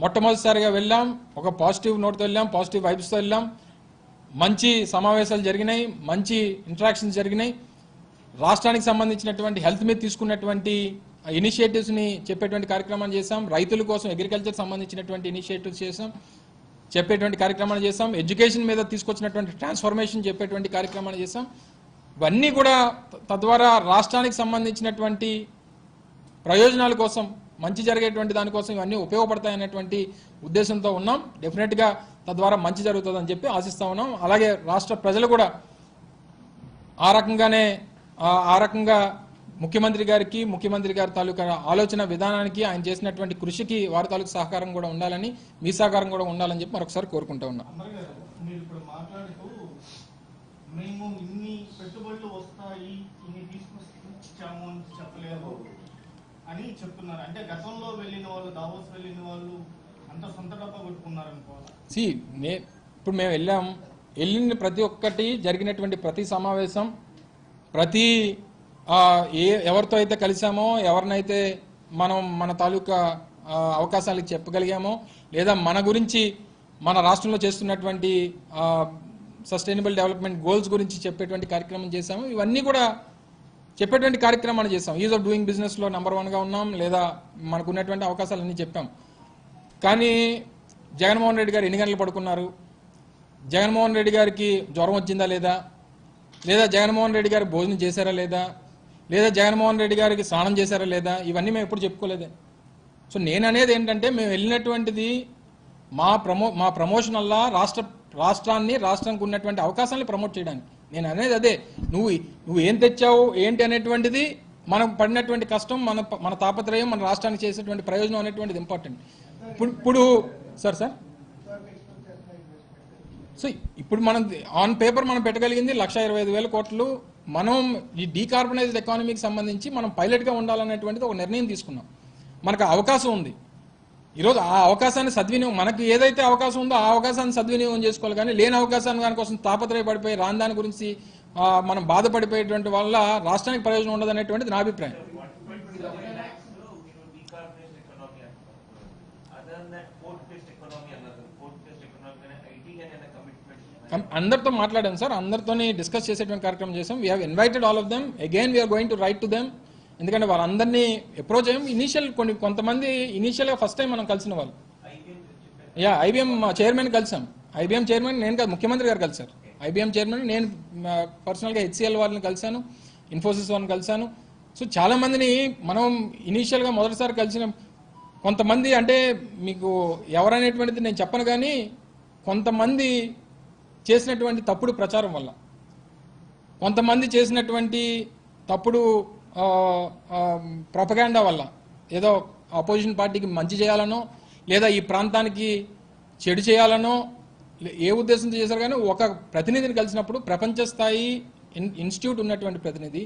మొట్టమొదటిసారిగా వెళ్ళాం, ఒక పాజిటివ్ నోట్తో వెళ్ళాం, పాజిటివ్ వైబ్స్తో వెళ్ళాం. మంచి సమావేశాలు జరిగినాయి, మంచి ఇంటరాక్షన్స్ జరిగినాయి. రాష్ట్రానికి సంబంధించినటువంటి హెల్త్ మీద తీసుకున్నటువంటి ఇనిషియేటివ్స్ని చెప్పేటువంటి కార్యక్రమాలు చేశాం. రైతుల కోసం అగ్రికల్చర్ సంబంధించినటువంటి ఇనిషియేటివ్స్ చేశాం, చెప్పేటువంటి కార్యక్రమాలు చేశాం. ఎడ్యుకేషన్ మీద తీసుకొచ్చినటువంటి ట్రాన్స్ఫర్మేషన్ చెప్పేటువంటి కార్యక్రమాలు చేశాం. ఇవన్నీ కూడా తద్వారా రాష్ట్రానికి సంబంధించినటువంటి ప్రయోజనాల కోసం మంచి జరిగేటువంటి దానికోసం ఇవన్నీ ఉపయోగపడతాయనేటువంటి ఉద్దేశంతో ఉన్నాం. డెఫినెట్గా తద్వారా మంచి జరుగుతుందని చెప్పి ఆశిస్తూ ఉన్నాం. అలాగే రాష్ట్ర ప్రజలు కూడా ఆ రకంగా ముఖ్యమంత్రి గారి తాలూకా ఆలోచన విధానానికి ఆయన చేసినటువంటి కృషికి వారి తాలూకు సహకారం కూడా ఉండాలని, మీ సహకారం కూడా ఉండాలని చెప్పి మరొకసారి కోరుకుంటూ ఉన్నాం. మేము ఇన్ని పెట్టుబడులు వస్తాయి, ఇన్ని తీసుకొచ్చాము అని చెప్పలేదు అని చెప్తున్నారు. అంటే గతంలో వెళ్ళిన వాళ్ళు, దావోస్ వెళ్ళిన వాళ్ళు అంత సొంత డబ్బా కొట్టుకున్నారు అనుకోవాలి. ఇప్పుడు మేము వెళ్ళిన ప్రతి ఒక్కటి జరిగినటువంటి ప్రతి సమావేశం, ప్రతి ఎవరితో అయితే కలిసామో, ఎవరినైతే మనం మన తాలూకా అవకాశాలకు చెప్పగలిగామో, లేదా మన గురించి మన రాష్ట్రంలో చేస్తున్నటువంటి సస్టైనబుల్ డెవలప్మెంట్ గోల్స్ గురించి చెప్పేటువంటి కార్యక్రమం చేశాము. ఇవన్నీ కూడా చెప్పేటువంటి కార్యక్రమాలు చేశాం. ఈజ్ ఆఫ్ డూయింగ్ బిజినెస్లో నెంబర్ 1గా ఉన్నాం, లేదా మనకు ఉన్నటువంటి అవకాశాలన్నీ చెప్పాం. కానీ జగన్మోహన్ రెడ్డి గారు ఎన్ని గంటలు పడుకున్నారు, జగన్మోహన్ రెడ్డి గారికి జ్వరం వచ్చిందా లేదా జగన్మోహన్ రెడ్డి గారు భోజనం చేశారా లేదా జగన్మోహన్ రెడ్డి గారికి స్నానం చేశారా లేదా, ఇవన్నీ మేము ఎప్పుడు చెప్పుకోలేదే. సో నేను అనేది ఏంటంటే, మేము వెళ్ళినటువంటిది మా ప్రమోషన్ వల్ల రాష్ట్రానికి ఉన్నటువంటి అవకాశాన్ని ప్రమోట్ చేయడానికి. నేను అనేది అదే, నువ్వు ఏం తెచ్చావు ఏంటి అనేటువంటిది, మనం పడినటువంటి కష్టం, మన తాపత్రయం, మన రాష్ట్రానికి చేసేటువంటి ప్రయోజనం అనేటువంటిది ఇంపార్టెంట్. ఇప్పుడు సార్ సో ఇప్పుడు మనం ఆన్ పేపర్ మనం పెట్టగలిగింది 1,25,000 కోట్లు. మనం ఈ డీకార్బనైజ్డ్ ఎకానమీకి సంబంధించి మనం పైలట్గా ఉండాలనేటువంటిది ఒక నిర్ణయం తీసుకున్నాం. మనకు అవకాశం ఉంది. ఈరోజు ఆ అవకాశాన్ని సద్వినియోగం, మనకు ఏదైతే అవకాశం ఉందో ఆ అవకాశాన్ని సద్వినియోగం చేసుకోవాలి. కానీ లేని అవకాశాన్ని దానికోసం తాపత్రయపడిపోయి రాని దాని గురించి మనం బాధపడిపోయేటువంటి వల్ల రాష్ట్రానికి ప్రయోజనం ఉండదు అనేటువంటిది నా అభిప్రాయం. అందరితో మాట్లాడాం సార్, అందరితోని డిస్కస్ చేసేటువంటి కార్యక్రమం చేసాం. We have invited all of them. Again we are going to write to them. ఎందుకంటే వారందరినీ అప్రోచ్ అయ్యాం. కొంతమంది ఇనీషియల్గా ఫస్ట్ టైం మనం కలిసిన వాళ్ళు. ఐబీఎం చైర్మన్ కలిసాం. ఐబీఎం చైర్మన్ నేను కాదు, ముఖ్యమంత్రి గారు కలిసారు. ఐబీఎం చైర్మన్ నేను పర్సనల్గా హెచ్సిఎల్ వాళ్ళని కలిశాను, ఇన్ఫోసిస్ వాళ్ళని కలిశాను. సో చాలామందిని మనం ఇనీషియల్గా మొదటిసారి కలిసిన కొంతమంది, అంటే మీకు ఎవరనేటువంటిది నేను చెప్పను, కానీ కొంతమంది చేసినటువంటి తప్పుడు ప్రచారం వల్ల, కొంతమంది చేసినటువంటి తప్పుడు ప్రొపగాండా వల్ల, ఏదో అపోజిషన్ పార్టీకి మంచి చేయాలనో లేదా ఈ ప్రాంతానికి చెడు చేయాలనో ఏ ఉద్దేశంతో చేశారు కానీ ఒక ప్రతినిధిని కలిసినప్పుడు ప్రపంచ స్థాయి ఇన్స్టిట్యూట్ ఉన్నటువంటి ప్రతినిధి,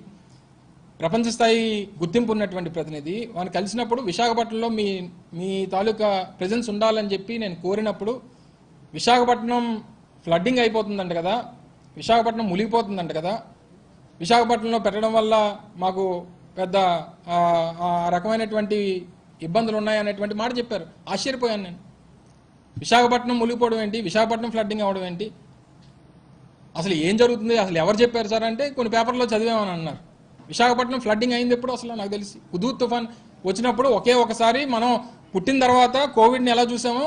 ప్రపంచ స్థాయి గుర్తింపు ఉన్నటువంటి ప్రతినిధి వారిని కలిసినప్పుడు విశాఖపట్నంలో మీ తాలూకా ప్రెజెన్స్ ఉండాలని చెప్పి నేను కోరినప్పుడు విశాఖపట్నం ఫ్లడ్డింగ్ అయిపోతుందంట కదా, విశాఖపట్నం మునిగిపోతుందంట కదా, విశాఖపట్నంలో పెట్టడం వల్ల మాకు పెద్ద రకమైనటువంటి ఇబ్బందులు ఉన్నాయనేటువంటి మాట చెప్పారు. ఆశ్చర్యపోయాను నేను. విశాఖపట్నం మునిగిపోవడం ఏంటి, విశాఖపట్నం ఫ్లడ్డింగ్ అవ్వడం ఏంటి, అసలు ఏం జరుగుతుంది, అసలు ఎవరు చెప్పారు సార్ అంటే కొన్ని పేపర్లో చదివామని అన్నారు. విశాఖపట్నం ఫ్లడ్డింగ్ అయింది ఎప్పుడు అసలు నాకు తెలిసి హుదూద్ తుఫాన్ వచ్చినప్పుడు ఒకే ఒకసారి మనం పుట్టిన తర్వాత కోవిడ్ని ఎలా చూసామో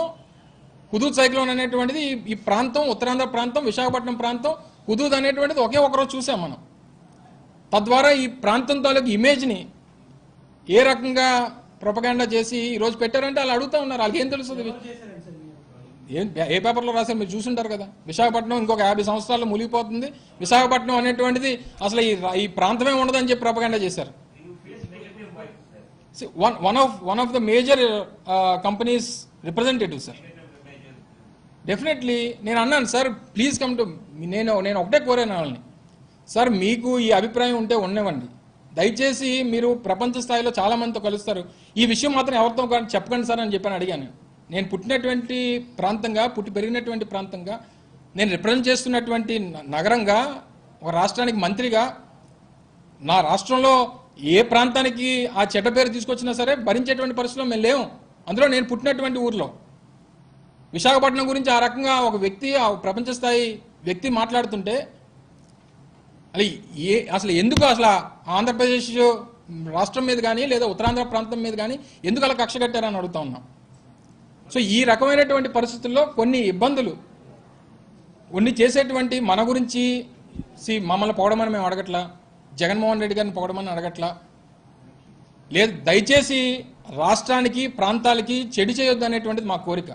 హుదూద్ సైక్లోన్ అనేటువంటిది ఈ ప్రాంతం ఉత్తరాంధ్ర ప్రాంతం విశాఖపట్నం ప్రాంతం హుదూద్ అనేటువంటిది ఒకే ఒకరోజు చూసాం మనం. తద్వారా ఈ ప్రాంతం తాలూకు ఇమేజ్ని ఏ రకంగా ప్రొపగాండా చేసి ఈరోజు పెట్టారంటే వాళ్ళు అడుగుతూ ఉన్నారు. వాళ్ళకి ఏం తెలుస్తుంది, ఏ పేపర్లో రాశారు మీరు చూసుంటారు కదా. విశాఖపట్నం ఇంకొక 50 సంవత్సరాల్లో మునిగిపోతుంది, విశాఖపట్నం అనేటువంటిది అసలు ఈ ప్రాంతమే ఉండదని చెప్పి ప్రొపగాండా చేశారు. One of the major companies representative sir. Definitely నేను అన్నాను సార్ ప్లీజ్ కమ్ టు, నేను ఒకటే కోరాను వాళ్ళని, సార్ మీకు ఈ అభిప్రాయం ఉంటే ఉండనివ్వండి, దయచేసి మీరు ప్రపంచ స్థాయిలో చాలా మందితో కలుస్తారు, ఈ విషయం మాత్రం ఎవరితో చెప్పకండి సార్ అని చెప్పని అడిగాను. నేను పుట్టినటువంటి ప్రాంతంగా, పుట్టి పెరిగినటువంటి ప్రాంతంగా, నేను రిప్రజెంట్ చేస్తున్నటువంటి నగరంగా, ఒక రాష్ట్రానికి మంత్రిగా, నా రాష్ట్రంలో ఏ ప్రాంతానికి ఆ చెడ్డ పేరు తీసుకొచ్చినా సరే భరించేటువంటి పరిస్థితిలో మేము లేము. అందులో నేను పుట్టినటువంటి ఊర్లో విశాఖపట్నం గురించి ఆ రకంగా ఒక వ్యక్తి, ఆ ప్రపంచ స్థాయి వ్యక్తి మాట్లాడుతుంటే అసలు ఎందుకు అసలు ఆంధ్రప్రదేశ్ రాష్ట్రం మీద కానీ లేదా ఉత్తరాంధ్ర ప్రాంతం మీద కానీ ఎందుకు అలా కక్ష కట్టారని అడుగుతా ఉన్నాం. సో ఈ రకమైనటువంటి పరిస్థితుల్లో కొన్ని ఇబ్బందులు కొన్ని చేసేటువంటి మన గురించి మమ్మల్ని పొగడమని మేము అడగట్లా, జగన్మోహన్ రెడ్డి గారిని పొగడమని అడగట్లా, లేదు దయచేసి రాష్ట్రానికి ప్రాంతాలకి చెడు చేయొద్దు అనేటువంటిది మా కోరిక.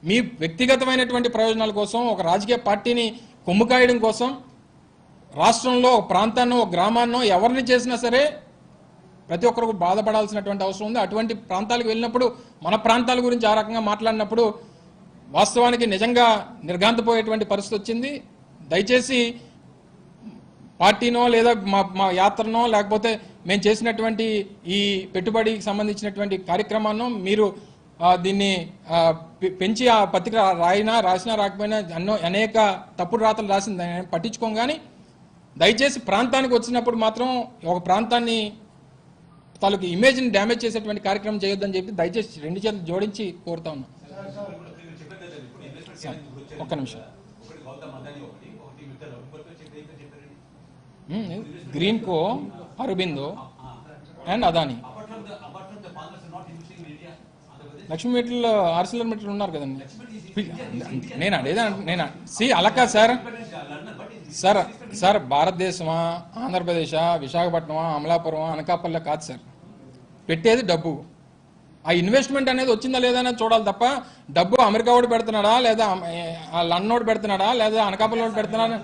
మీ వ్యక్తిగతమైనటువంటి ప్రయోజనాల కోసం, ఒక రాజకీయ పార్టీని కొమ్ముకాయడం కోసం రాష్ట్రంలో ఒక ప్రాంతాన్నో ఒక గ్రామాన్నో ఎవరిని చేసినా సరే ప్రతి ఒక్కరికి బాధపడాల్సినటువంటి అవసరం ఉంది. అటువంటి ప్రాంతాలకు వెళ్ళినప్పుడు మన ప్రాంతాల గురించి ఆ రకంగా మాట్లాడినప్పుడు వాస్తవానికి నిజంగా నిర్ఘాంతపోయేటువంటి పరిస్థితి వచ్చింది. దయచేసి పార్టీనో లేదా మా యాత్రనో లేకపోతే మేము చేసినటువంటి ఈ పెట్టుబడికి సంబంధించినటువంటి కార్యక్రమాన్నో మీరు దీన్ని పెంచి ఆ పత్రిక రాసినా రాకపోయినా అనేక తప్పుడు రాతలు రాసింది పట్టించుకోం. కానీ దయచేసి ప్రాంతానికి వచ్చినప్పుడు మాత్రం ఒక ప్రాంతాన్ని తాలూకు ఇమేజ్ని డ్యామేజ్ చేసేటువంటి కార్యక్రమం చేయొద్దని చెప్పి దయచేసి 2 చేతులు జోడించి కోరుతా ఉన్నాం. ఒక్క నిమిషం. గ్రీన్కో, అరబిందో అండ్ అదానీ. లక్ష్మీ మీటర్లు ఆర్సిలర్ మీటర్లు ఉన్నారు కదండి. నేను అదేదా అలా కాదు సార్ భారతదేశమా, ఆంధ్రప్రదేశా, విశాఖపట్నమా, అమలాపురమా, అనకాపల్లి కాదు సార్. పెట్టేది డబ్బు. ఆ ఇన్వెస్ట్మెంట్ అనేది వచ్చిందా లేదా అనేది చూడాలి తప్ప డబ్బు అమెరికా వాడు పెడుతున్నాడా లేదా లండన్ వాడు పెడుతున్నాడా లేదా అనకాపల్లి వాడు పెడుతున్నాడా.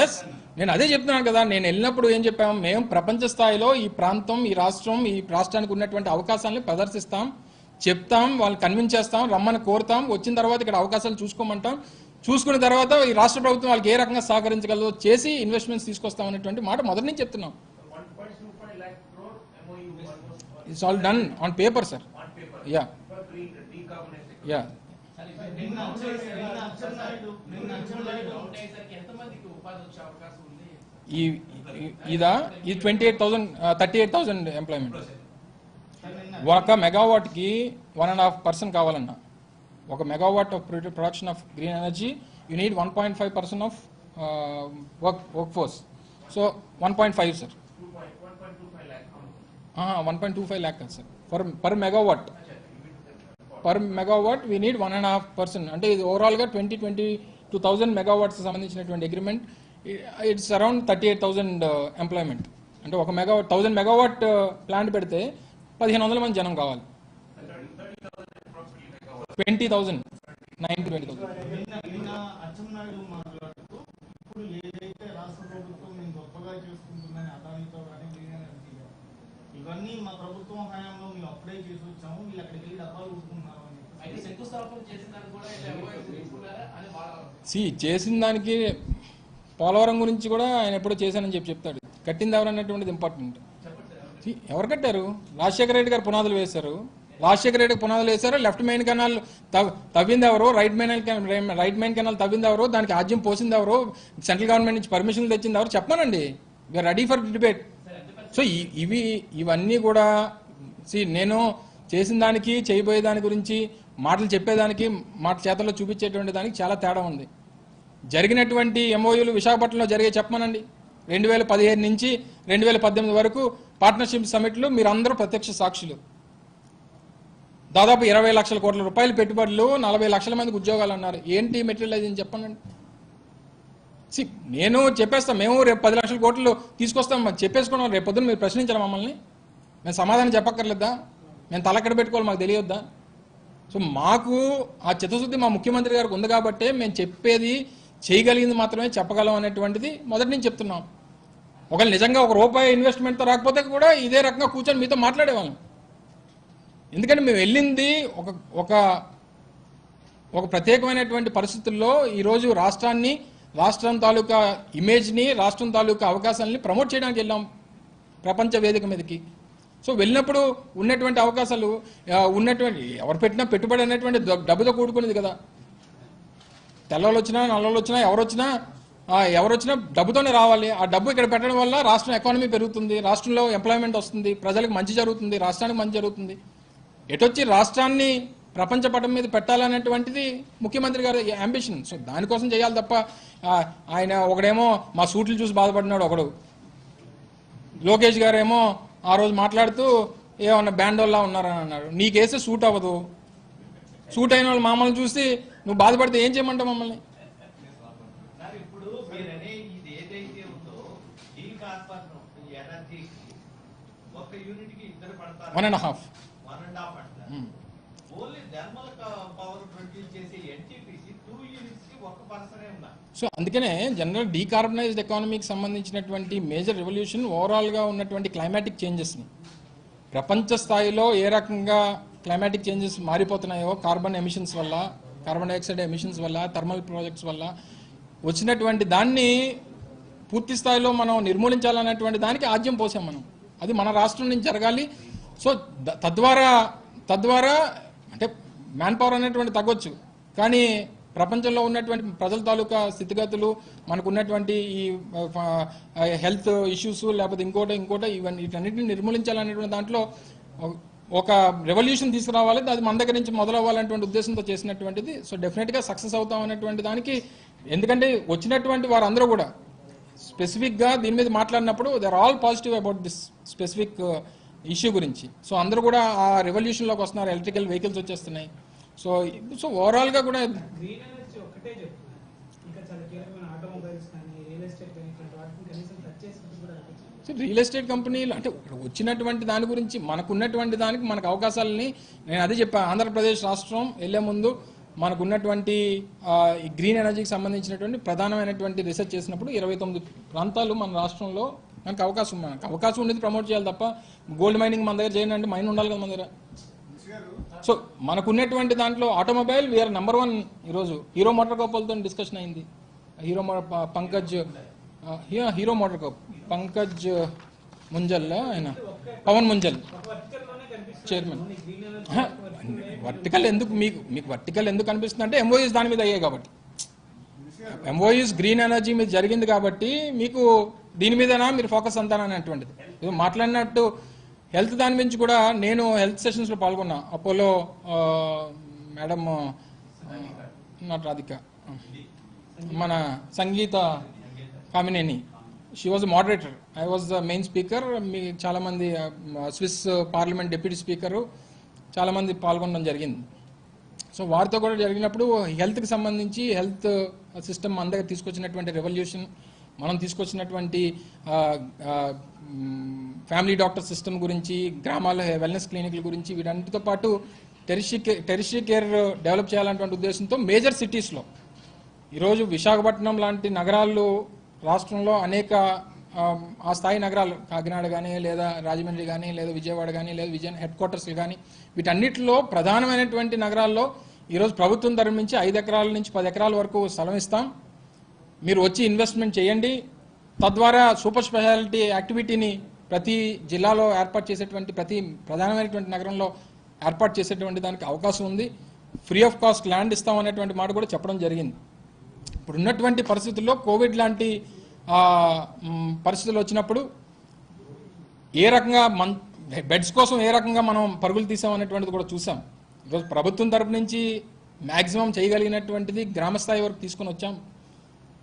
ఎస్ నేను అదే చెప్తున్నాను కదా. నేను వెళ్ళినప్పుడు ఏం చెప్పాము, మేము ప్రపంచ స్థాయిలో ఈ ప్రాంతం, ఈ రాష్ట్రం, ఈ రాష్ట్రానికి ఉన్నటువంటి అవకాశాలను ప్రదర్శిస్తాం, చెప్తాం, వాళ్ళని కన్విన్స్ చేస్తాం, రమ్మని కోరుతాం, వచ్చిన తర్వాత ఇక్కడ అవకాశాలు చూసుకోమంటాం, చూసుకున్న తర్వాత ఈ రాష్ట్ర ప్రభుత్వం వాళ్ళకి ఏ రకంగా సహకరించగలదో చేసి ఇన్వెస్ట్మెంట్స్ తీసుకొస్తాం అనేటువంటి మాట మొదటి నుంచి చెప్తున్నాం. It's all done on paper sir. Yeah ఇది 38,000 ఎంప్లాయ్మెంట్. ఒక మెగావాట్కి 1.5% కావాలన్నా, ఒక megawatt of production of green energy you need 1.5% of work force. So 1.5 sir, 1.25 lakh కాదు sir, per megawatt. Per megawatt we need 1.5%. అంటే ఇది ఓవరాల్గా 22,000 మెగావాట్స్ సంబంధించినటువంటి అగ్రిమెంట్. It's around 38,000 employment. అంటే ఒక 1,000 మెగావాట్ ప్లాంట్ పెడితే 1,500 మంది జనం కావాలి. 20,000 అచ్చెన్నాయుడు మాట్లాడుతూ ఇప్పుడు ఏదైతే రాష్ట్ర ప్రభుత్వం మేము గొప్పగా చేసుకుంటుందని అదానితో కానీ ఇవన్నీ మా ప్రభుత్వం హయాంలో మేము అప్లై చేసి వచ్చాము, వీళ్ళు అక్కడికి వెళ్ళి డబ్బాలు కొట్టుకుంటున్నారు అని చెప్పేసి చేసిన దానికి పోలవరం గురించి కూడా ఆయన ఎప్పుడో చేశానని చెప్తాడు. కట్టింది ఎవరు అన్నటువంటిది ఇంపార్టెంట్. ఎవరు కట్టారు? రాజశేఖర రెడ్డి గారు పునాదులు వేశారు. రాజశేఖర రెడ్డి పునాదులు వేశారు. లెఫ్ట్ మెయిన్ కెనాల్ తవ్వింది ఎవరు? రైట్ మెయిన్ కెనాల్ తవ్వింది ఎవరు? దానికి ఆజ్యం పోసింది ఎవరు? సెంట్రల్ గవర్నమెంట్ నుంచి పర్మిషన్లు తెచ్చింది ఎవరు? చెప్పానండి. We are ready for debate. So ఇవన్నీ కూడా నేను చేసిన దానికి చేయబోయే దాని గురించి మాటలు చెప్పేదానికి మాట చేతల్లో చూపించేటువంటి దానికి చాలా తేడా ఉంది. జరిగినటువంటి ఎంఓయూలు విశాఖపట్నంలో జరిగే చెప్పమనండి. 2015 నుంచి 2018 వరకు పార్ట్నర్షిప్ సమిట్లు మీరందరూ ప్రత్యక్ష సాక్షులు. దాదాపు 20 లక్షల కోట్ల రూపాయలు పెట్టుబడులు, 40 లక్షల మందికి ఉద్యోగాలు అన్నారు. ఏంటి మెటీరియలైజ్ చెప్పనండి. నేను చెప్పేస్తాం, మేము రేపు 10 లక్షల కోట్లు తీసుకొస్తాం చెప్పేసుకోవడం. రేపు పొద్దున మీరు ప్రశ్నించారా మమ్మల్ని? మేము సమాధానం చెప్పక్కర్లేదా? మేము తలెక్కడ పెట్టుకోవాలి మాకు తెలియొద్దా? సో మాకు ఆ చిత్తశుద్ధి మా ముఖ్యమంత్రి గారికి ఉంది కాబట్టే మేము చెప్పేది చేయగలిగింది మాత్రమే చెప్పగలం అనేటువంటిది మొదటి నుంచి చెప్తున్నాం. ఒకవేళ నిజంగా ₹1 ఇన్వెస్ట్మెంట్తో రాకపోతే కూడా ఇదే రకంగా కూర్చొని మీతో మాట్లాడేవాళ్ళం. ఎందుకంటే మేము వెళ్ళింది ఒక ప్రత్యేకమైనటువంటి పరిస్థితుల్లో ఈరోజు రాష్ట్రం తాలూకా ఇమేజ్ని, రాష్ట్రం తాలూకా అవకాశాలని ప్రమోట్ చేయడానికి వెళ్ళాం ప్రపంచ వేదిక మీదకి. సో వెళ్ళినప్పుడు ఉన్నటువంటి అవకాశాలు ఉన్నటువంటి ఎవరు పెట్టినా పెట్టుబడి అనేటువంటి డబ్బుతో కూడుకునేది కదా. తెల్లవాళ్ళు వచ్చినా నల్లవాళ్ళు వచ్చినా ఎవరొచ్చినా డబ్బుతోనే రావాలి. ఆ డబ్బు ఇక్కడ పెట్టడం వల్ల రాష్ట్రం ఎకానమీ పెరుగుతుంది, రాష్ట్రంలో ఎంప్లాయ్మెంట్ వస్తుంది, ప్రజలకు మంచి జరుగుతుంది, రాష్ట్రానికి మంచి జరుగుతుంది. ఎటొచ్చి రాష్ట్రాన్ని ప్రపంచ పటం మీద పెట్టాలనేటువంటిది ముఖ్యమంత్రి గారి అంబిషన్. సో దానికోసం చేయాలి తప్ప ఆయన ఒకడేమో మా సూట్లు చూసి బాధపడినాడు, ఒకడు లోకేష్ గారేమో ఆ రోజు మాట్లాడుతూ ఏమన్నా బ్యాండోల్లా ఉన్నారని అన్నారు. నీకేసే సూట్ అవ్వదు. సూట్ అయిన వాళ్ళు మమ్మల్ని చూసి నువ్వు బాధపడితే ఏం చేయమంటావు మమ్మల్ని? 1.5 సో అందుకనే జనరల్ డీకార్బనైజ్డ్ ఎకానమీకి సంబంధించినటువంటి మేజర్ రెవల్యూషన్ ఓవరాల్గా ఉన్నటువంటి క్లైమాటిక్ చేంజెస్ని ప్రపంచ స్థాయిలో ఏ రకంగా క్లైమాటిక్ చేంజెస్ మారిపోతున్నాయో కార్బన్ ఎమిషన్స్ వల్ల, కార్బన్ డైఆక్సైడ్ ఎమిషన్స్ వల్ల, థర్మల్ ప్రాజెక్ట్స్ వల్ల వచ్చినటువంటి దాన్ని పూర్తి స్థాయిలో మనం నిర్మూలించాలనేటువంటి దానికి ఆద్యం పోసాం మనం. అది మన రాష్ట్రం నుంచి జరగాలి. సో తద్వారా అంటే మ్యాన్ పవర్ అనేటువంటి తగ్గొచ్చు, కానీ ప్రపంచంలో ఉన్నటువంటి ప్రజల తాలూకా స్థితిగతులు, మనకు ఉన్నటువంటి ఈ హెల్త్ ఇష్యూస్ లేకపోతే ఇంకోటి వీటన్నిటిని నిర్మూలించాలనేటువంటి దాంట్లో ఒక రెవల్యూషన్ తీసుకురావాలి. అది మన దగ్గర నుంచి మొదలవ్వాలనేటువంటి ఉద్దేశంతో చేసినటువంటిది. సో డెఫినెట్గా సక్సెస్ అవుతాం అనేటువంటి దానికి, ఎందుకంటే వచ్చినటువంటి వారందరూ కూడా స్పెసిఫిక్గా దీని మీద మాట్లాడినప్పుడు they are all positive about this specific issue గురించి. సో అందరూ కూడా ఆ రెవల్యూషన్లోకి వస్తున్నారు, ఎలక్ట్రికల్ వెహికల్స్ వచ్చేస్తున్నాయి. సో ఓవరాల్గా కూడా రియల్ ఎస్టేట్ కంపెనీలు అంటే వచ్చినటువంటి దాని గురించి మనకున్నటువంటి దానికి మనకు అవకాశాలని నేను అదే చెప్పాను. ఆంధ్రప్రదేశ్ రాష్ట్రం వెళ్లే ముందు మనకున్నటువంటి గ్రీన్ ఎనర్జీకి సంబంధించినటువంటి ప్రధానమైనటువంటి రీసెర్చ్ చేసినప్పుడు 29 ప్రాంతాలు మన రాష్ట్రంలో మనకు అవకాశం ఉండేది ప్రమోట్ చేయాలి తప్ప గోల్డ్ మైనింగ్ మన దగ్గర చేయండి అంటే మైన్ ఉండాలి కదా మన దగ్గర. సో మనకున్నటువంటి దాంట్లో ఆటోమొబైల్ వీఆర్ #1. ఈరోజు హీరో మోటార్ కప్లతో డిస్కషన్ అయింది. హీరో మోటార్ కప్ పంకజ్ ముంజల్, ఆయన పవన్ ముంజల్ చైర్మన్. వర్టికల్ ఎందుకు మీకు వర్టికల్ ఎందుకు అనిపిస్తుంది అంటే ఎంఓయూస్ దాని మీద అయ్యాయి కాబట్టి, ఎంఓయూస్ గ్రీన్ ఎనర్జీ మీద జరిగింది కాబట్టి మీకు దీని మీదనా మీరు ఫోకస్ అంతానా అనేటువంటిది. ఇది మాట్లాడినట్టు హెల్త్ దాని గురించి కూడా నేను హెల్త్ సెషన్స్లో పాల్గొన్నా. అపోలో మేడం నాట్ రాధిక, మన Sangeeta Kamineni, she was moderator, I was the main speaker. మీ చాలామంది స్విస్ పార్లమెంట్ డిప్యూటీ స్పీకరు చాలామంది పాల్గొనడం జరిగింది. సో వారితో కూడా జరిగినప్పుడు హెల్త్కి సంబంధించి హెల్త్ సిస్టమ్ మన దగ్గర తీసుకొచ్చినటువంటి రెవల్యూషన్, మనం తీసుకొచ్చినటువంటి ఫ్యామిలీ డాక్టర్ సిస్టమ్ గురించి, గ్రామాల వెల్నెస్ క్లినిక్ల గురించి, వీటన్నిటితో పాటు టెరిషరీ కేర్ డెవలప్ చేయాలనేటువంటి ఉద్దేశంతో మేజర్ సిటీస్లో ఈరోజు విశాఖపట్నం లాంటి నగరాల్లో రాష్ట్రంలో అనేక ఆ స్థాయి నగరాలు కాకినాడ కానీ లేదా రాజమండ్రి కానీ లేదా విజయవాడ కానీ లేదా హెడ్ క్వార్టర్స్లు కానీ వీటన్నిటిలో ప్రధానమైనటువంటి నగరాల్లో ఈరోజు ప్రభుత్వం తరఫు నుంచి 5 ఎకరాల నుంచి 10 ఎకరాల వరకు స్థలం ఇస్తాం, మీరు వచ్చి ఇన్వెస్ట్మెంట్ చేయండి, తద్వారా సూపర్ స్పెషాలిటీ యాక్టివిటీని ప్రతి జిల్లాలో ఏర్పాటు చేసేటువంటి ప్రతి ప్రధానమైనటువంటి నగరంలో ఏర్పాటు చేసేటువంటి దానికి అవకాశం ఉంది, ఫ్రీ ఆఫ్ కాస్ట్ ల్యాండ్ ఇస్తాం అనేటువంటి మాట కూడా చెప్పడం జరిగింది. ఇప్పుడు ఉన్నటువంటి పరిస్థితుల్లో కోవిడ్ లాంటి పరిస్థితులు వచ్చినప్పుడు ఏ రకంగా బెడ్స్ కోసం ఏ రకంగా మనం పరుగులు తీసాం అనేటువంటిది కూడా చూసాం. ఈరోజు ప్రభుత్వం తరపు నుంచి మ్యాక్సిమం చేయగలిగినటువంటిది గ్రామ స్థాయి వరకు తీసుకొని వచ్చాం.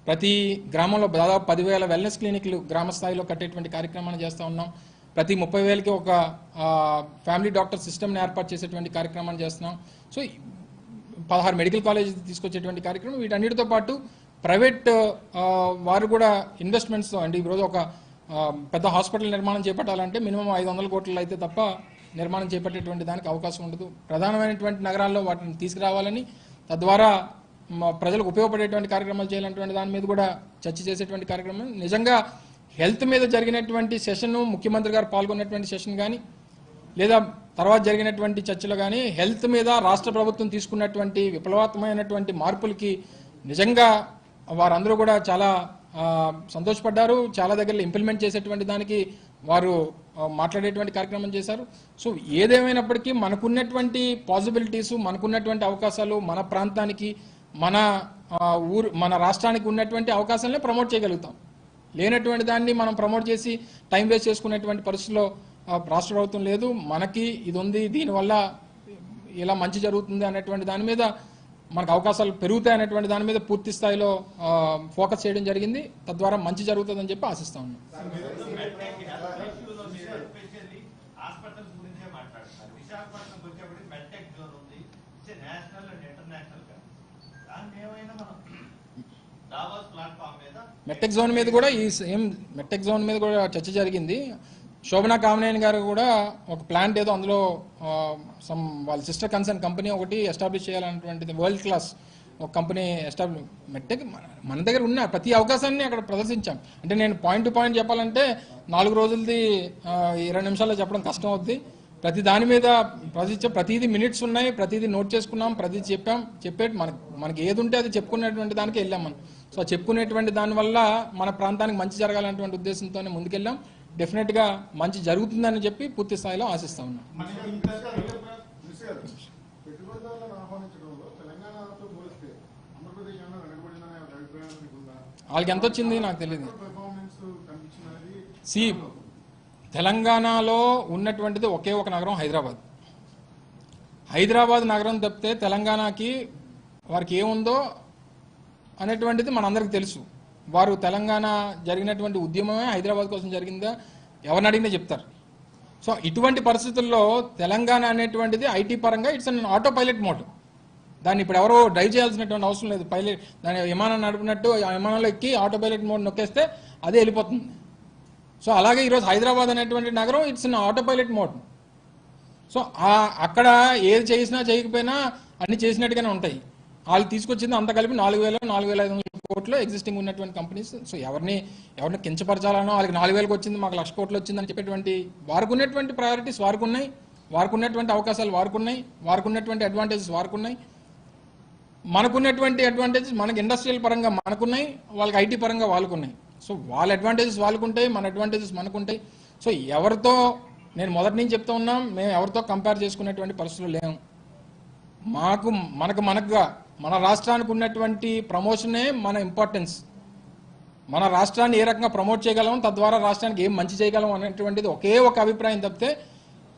ప్రతి గ్రామంలో దాదాపు 10,000 వెల్నెస్ క్లినిక్లు గ్రామ స్థాయిలో కట్టేటువంటి కార్యక్రమాన్ని చేస్తూ ఉన్నాం. ప్రతి 30,000కి ఒక ఫ్యామిలీ డాక్టర్ సిస్టమ్ని ఏర్పాటు చేసేటువంటి కార్యక్రమాన్ని చేస్తున్నాం. సో 16 మెడికల్ కాలేజ్ తీసుకొచ్చేటువంటి కార్యక్రమం. వీటన్నిటితో పాటు ప్రైవేట్ వారు కూడా ఇన్వెస్ట్మెంట్స్తో అండి ఈరోజు ఒక పెద్ద హాస్పిటల్ నిర్మాణం చేపట్టాలంటే మినిమం 500 కోట్లు అయితే తప్ప నిర్మాణం చేపట్టేటువంటి దానికి అవకాశం ఉండదు. ప్రధానమైనటువంటి నగరాల్లో వాటిని తీసుకురావాలని, తద్వారా ప్రజలకు ఉపయోగపడేటువంటి కార్యక్రమాలు చేయాలనేటువంటి దాని మీద కూడా చర్చ చేసేటువంటి కార్యక్రమం. నిజంగా హెల్త్ మీద జరిగినటువంటి సెషన్, ముఖ్యమంత్రి గారు పాల్గొన్నటువంటి సెషన్ కానీ లేదా తర్వాత జరిగినటువంటి చర్చలు కానీ హెల్త్ మీద రాష్ట్ర ప్రభుత్వం తీసుకున్నటువంటి విప్లవాత్మకమైనటువంటి మార్పులకి నిజంగా వారందరూ కూడా చాలా సంతోషపడ్డారు. చాలా దగ్గర ఇంప్లిమెంట్ చేసేటువంటి దానికి వారు మాట్లాడేటువంటి కార్యక్రమం చేశారు. సో ఏదేమైనప్పటికీ మనకున్నటువంటి పాసిబిలిటీస్, మనకున్నటువంటి అవకాశాలు, మన ప్రాంతానికి మన రాష్ట్రానికి ఉన్నటువంటి అవకాశాలనే ప్రమోట్ చేయగలుగుతాం. లేనటువంటి దాన్ని మనం ప్రమోట్ చేసి టైం వేస్ట్ చేసుకునేటువంటి పరిస్థితిలో రాష్ట్ర ప్రభుత్వం లేదు. మనకి ఇది ఉంది, దీనివల్ల ఇలా మంచి జరుగుతుంది అనేటువంటి దాని మీద మనకు అవకాశాలు పెరుగుతాయి అనేటువంటి దాని మీద పూర్తి స్థాయిలో ఫోకస్ చేయడం జరిగింది. తద్వారా మంచి జరుగుతుందని చెప్పి ఆశిస్తా ఉన్నాం. మెట్టెక్ జోన్ మీద కూడా ఈ సేమ్ మెట్టెక్ జోన్ మీద కూడా చర్చ జరిగింది. శోభనా కామనేని గారు కూడా ఒక ప్లాంట్ ఏదో అందులో వాళ్ళ సిస్టర్ కన్సర్న్ కంపెనీ ఒకటి ఎస్టాబ్లిష్ చేయాలన్నటువంటిది వరల్డ్ క్లాస్ ఒక కంపెనీ ఎస్టాబ్లిష్ మెట్టెక్ మన దగ్గర ఉన్న ప్రతి అవకాశాన్ని అక్కడ ప్రదర్శించాం. అంటే నేను పాయింట్ టు పాయింట్ చెప్పాలంటే 4 రోజులది 20 నిమిషాల్లో చెప్పడం కష్టం అవుద్ది. ప్రతి దాని మీద ప్రతిదీ మినిట్స్ ఉన్నాయి, ప్రతిదీ నోట్ చేసుకున్నాం, ప్రతిదీ చెప్పేటి మనకి ఏది ఉంటే అది చెప్పుకునేటువంటి దానికి వెళ్ళాం మనం. సో చెప్పుకునేటువంటి దానివల్ల మన ప్రాంతానికి మంచి జరగాలనేటువంటి ఉద్దేశంతోనే ముందుకెళ్ళాం. డెఫినెట్గా మంచి జరుగుతుందని చెప్పి పూర్తి స్థాయిలో ఆశిస్తా ఉన్నాం. వాళ్ళకి ఎంత వచ్చింది నాకు తెలియదు. తెలంగాణలో ఉన్నటువంటిది ఒకే ఒక నగరం హైదరాబాద్ నగరం తప్పితే తెలంగాణకి వారికి ఏముందో అనేటువంటిది మనందరికీ తెలుసు. వారు తెలంగాణ జరిగినటువంటి ఉద్యమమే హైదరాబాద్ కోసం జరిగిందా ఎవరిని అడిగినా చెప్తారు. సో ఇటువంటి పరిస్థితుల్లో తెలంగాణ అనేటువంటిది ఐటీ పరంగా it's an auto pilot mode. దాన్ని ఇప్పుడు ఎవరో డ్రైవ్ చేయాల్సినటువంటి అవసరం లేదు. దాని విమానం నడిపినట్టు ఆ విమానంలో ఎక్కి ఆటో పైలట్ మోడ్ నొక్కేస్తే అదే వెళ్ళిపోతుంది. సో అలాగే ఈరోజు హైదరాబాద్ అనేటువంటి నగరం it's an auto pilot mode. So అక్కడ ఏది చేసినా చేయకపోయినా అన్ని చేసినట్టుగానే ఉంటాయి. వాళ్ళు తీసుకొచ్చింది అంత కలిపి 4,500 కోట్లు ఎగ్జిస్టింగ్ ఉన్నటువంటి కంపెనీస్. సో ఎవరిని కించపరచాలనో వాళ్ళకి 4,000 వచ్చింది మాకు 1,00,000 కోట్లు వచ్చిందని చెప్పేటువంటి వారికి ఉన్నటువంటి ప్రయారిటీస్ వారికి ఉన్నాయి, వారికి ఉన్నటువంటి అవకాశాలు వారికి ఉన్నాయి, వారికి ఉన్నటువంటి అడ్వాంటేజెస్ వారికి ఉన్నాయి, మనకున్నటువంటి అడ్వాంటేజెస్ మనకి ఇండస్ట్రియల్ పరంగా మనకున్నాయి, వాళ్ళకి ఐటీ పరంగా వాళ్ళకున్నాయి. సో వాళ్ళ అడ్వాంటేజెస్ వాళ్ళకుంటాయి, మన అడ్వాంటేజెస్ మనకుంటాయి. సో ఎవరితో నేను మొదటి నుంచి చెప్తా ఉన్నాం, మేము ఎవరితో కంపేర్ చేసుకునేటువంటి పరిస్థితులు లేము. మనకుగా మన రాష్ట్రానికి ఉన్నటువంటి ప్రమోషనే మన ఇంపార్టెన్స్. మన రాష్ట్రాన్ని ఏ రకంగా ప్రమోట్ చేయగలం, తద్వారా రాష్ట్రానికి ఏం మంచి చేయగలం అనేటువంటిది ఒకే ఒక అభిప్రాయం తప్పితే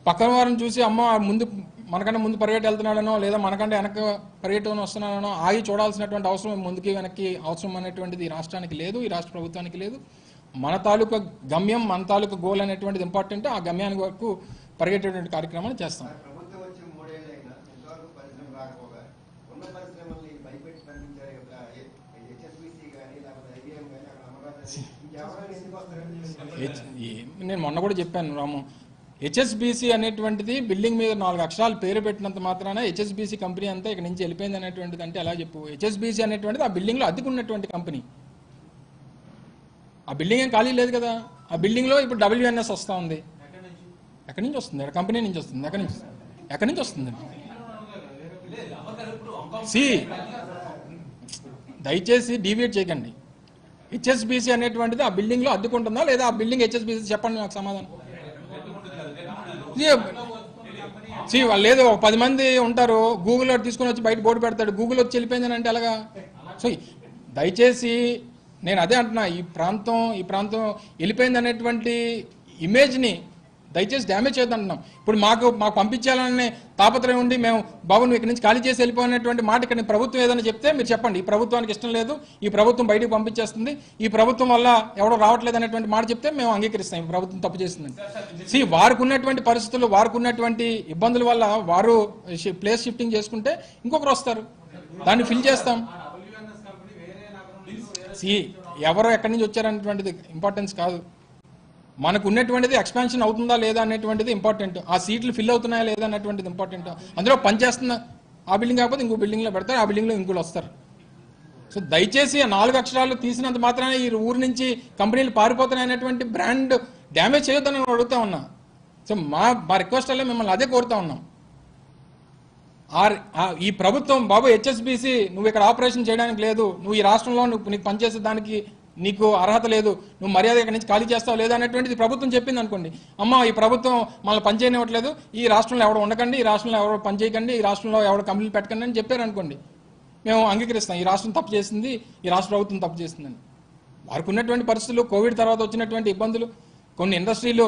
పక్కన వారిని చూసి అమ్మ మనకంటే ముందు పరిగెట్టి వెళ్తున్నాడనో లేదా మనకంటే వెనక పరిగెట్టుకుని వస్తున్నాడనో ఆగి చూడాల్సినటువంటి అవసరం ముందుకి వెనక్కి అవసరం అనేటువంటిది ఈ రాష్ట్రానికి లేదు, ఈ రాష్ట్ర ప్రభుత్వానికి లేదు. మన తాలూకా గమ్యం, మన తాలూకా గోల్ అనేటువంటిది ఇంపార్టెంట్. ఆ గమ్యానికి వరకు పరిగెట్టేటువంటి కార్యక్రమాన్ని చేస్తాం. నేను మొన్న కూడా చెప్పాను రాము, హెచ్ఎస్బిసి అనేటువంటిది బిల్డింగ్ మీద 4 అక్షరాలు పేరు పెట్టినంత మాత్రాన హెచ్ఎస్బిసి కంపెనీ అంతా ఇక్కడ నుంచి వెళ్ళిపోయింది అనేటువంటిది అంటే ఎలా చెప్పు. హెచ్ఎస్బిసి అనేటువంటిది ఆ బిల్డింగ్లో అద్దెకున్నటువంటి కంపెనీ. ఆ బిల్డింగ్ ఏం ఖాళీ లేదు కదా. ఆ బిల్డింగ్లో ఇప్పుడు WNS వస్తూ ఉంది. ఎక్కడి నుంచి వస్తుంది? కంపెనీ నుంచి వస్తుంది. ఎక్కడి నుంచి వస్తుంది? దయచేసి డీవియేట్ చేయకండి. HSBC అనేటువంటిది ఆ బిల్డింగ్లో అద్దుకుంటుందా లేదా ఆ బిల్డింగ్ HSBC? చెప్పండి నాకు సమాధానం. వాళ్ళు లేదు, ఒక 10 మంది ఉంటారు, గూగుల్లో తీసుకొని వచ్చి బయట బోర్డు పెడతాడు, గూగుల్ వచ్చి వెళ్ళిపోయిందని అంటే ఎలాగా? సో దయచేసి నేను అదే అంటున్నా, ఈ ప్రాంతం వెళ్ళిపోయింది అనేటువంటి ఇమేజ్ని దయచేసి డ్యామేజ్ చేయొద్దంటున్నాం. ఇప్పుడు మాకు పంపించాలనే తాపత్రయం ఉండి మేము బాబు నువ్వు ఇక్కడి నుంచి ఖాళీ చేసి వెళ్ళిపోయినటువంటి మాట ఇక్కడ ప్రభుత్వం ఏదైనా చెప్తే మీరు చెప్పండి, ఈ ప్రభుత్వానికి ఇష్టం లేదు, ఈ ప్రభుత్వం బయటకు పంపించేస్తుంది, ఈ ప్రభుత్వం వల్ల ఎవడో రావట్లేదు అనేటువంటి మాట చెప్తే మేము అంగీకరిస్తాం, ఈ ప్రభుత్వం తప్పు చేస్తుందని. వారికి ఉన్నటువంటి పరిస్థితులు, వారికి ఉన్నటువంటి ఇబ్బందుల వల్ల వారు ప్లేస్ షిఫ్టింగ్ చేసుకుంటే ఇంకొకరు వస్తారు, దాన్ని ఫిల్ చేస్తాం. ఎవరో ఎక్కడి నుంచి వచ్చారనేటువంటిది ఇంపార్టెన్స్ కాదు. మనకు ఉన్నటువంటిది ఎక్స్పాన్షన్ అవుతుందా లేదా అనేటువంటిది ఇంపార్టెంట్, ఆ సీట్లు ఫిల్ అవుతున్నాయా లేదా అనేటువంటిది ఇంపార్టెంట్. అందులో పనిచేస్తున్న ఆ బిల్డింగ్ కాకపోతే ఇంకో బిల్డింగ్లో పెడతారు, ఆ బిల్డింగ్లో ఇంకోళ్ళు వస్తారు. సో దయచేసి ఆ 4 అక్షరాలు తీసినంత మాత్రాన ఈ ఊరు నుంచి కంపెనీలు పారిపోతున్నాయనేటువంటి బ్రాండ్ డ్యామేజ్ చేయొద్దని అడుగుతా ఉన్నా. సో మా రిక్వెస్ట్ వల్ల మిమ్మల్ని అదే కోరుతా ఉన్నాం. ఈ ప్రభుత్వం బాబు HSBC నువ్వు ఇక్కడ ఆపరేషన్ చేయడానికి లేదు, నువ్వు ఈ రాష్ట్రంలో నీకు పనిచేసే దానికి నీకు అర్హత లేదు, నువ్వు మర్యాద ఇక్కడ నుంచి ఖాళీ చేస్తావు లేదా అనేటువంటిది ప్రభుత్వం చెప్పింది అనుకోండి, అమ్మ ఈ ప్రభుత్వం మనల్ని పనిచేయనివ్వట్లేదు, ఈ రాష్ట్రంలో ఎవరు ఉండకండి, ఈ రాష్ట్రంలో ఎవరు పని చేయకండి, ఈ రాష్ట్రంలో ఎవరు కంపెనీలు పెట్టకండి అని చెప్పారు అనుకోండి, మేము అంగీకరిస్తాం ఈ రాష్ట్రం తప్పు చేసింది, ఈ రాష్ట్ర ప్రభుత్వం తప్పు చేసిందని. వారికి ఉన్నటువంటి పరిస్థితులు, కోవిడ్ తర్వాత వచ్చినటువంటి ఇబ్బందులు, కొన్ని ఇండస్ట్రీలు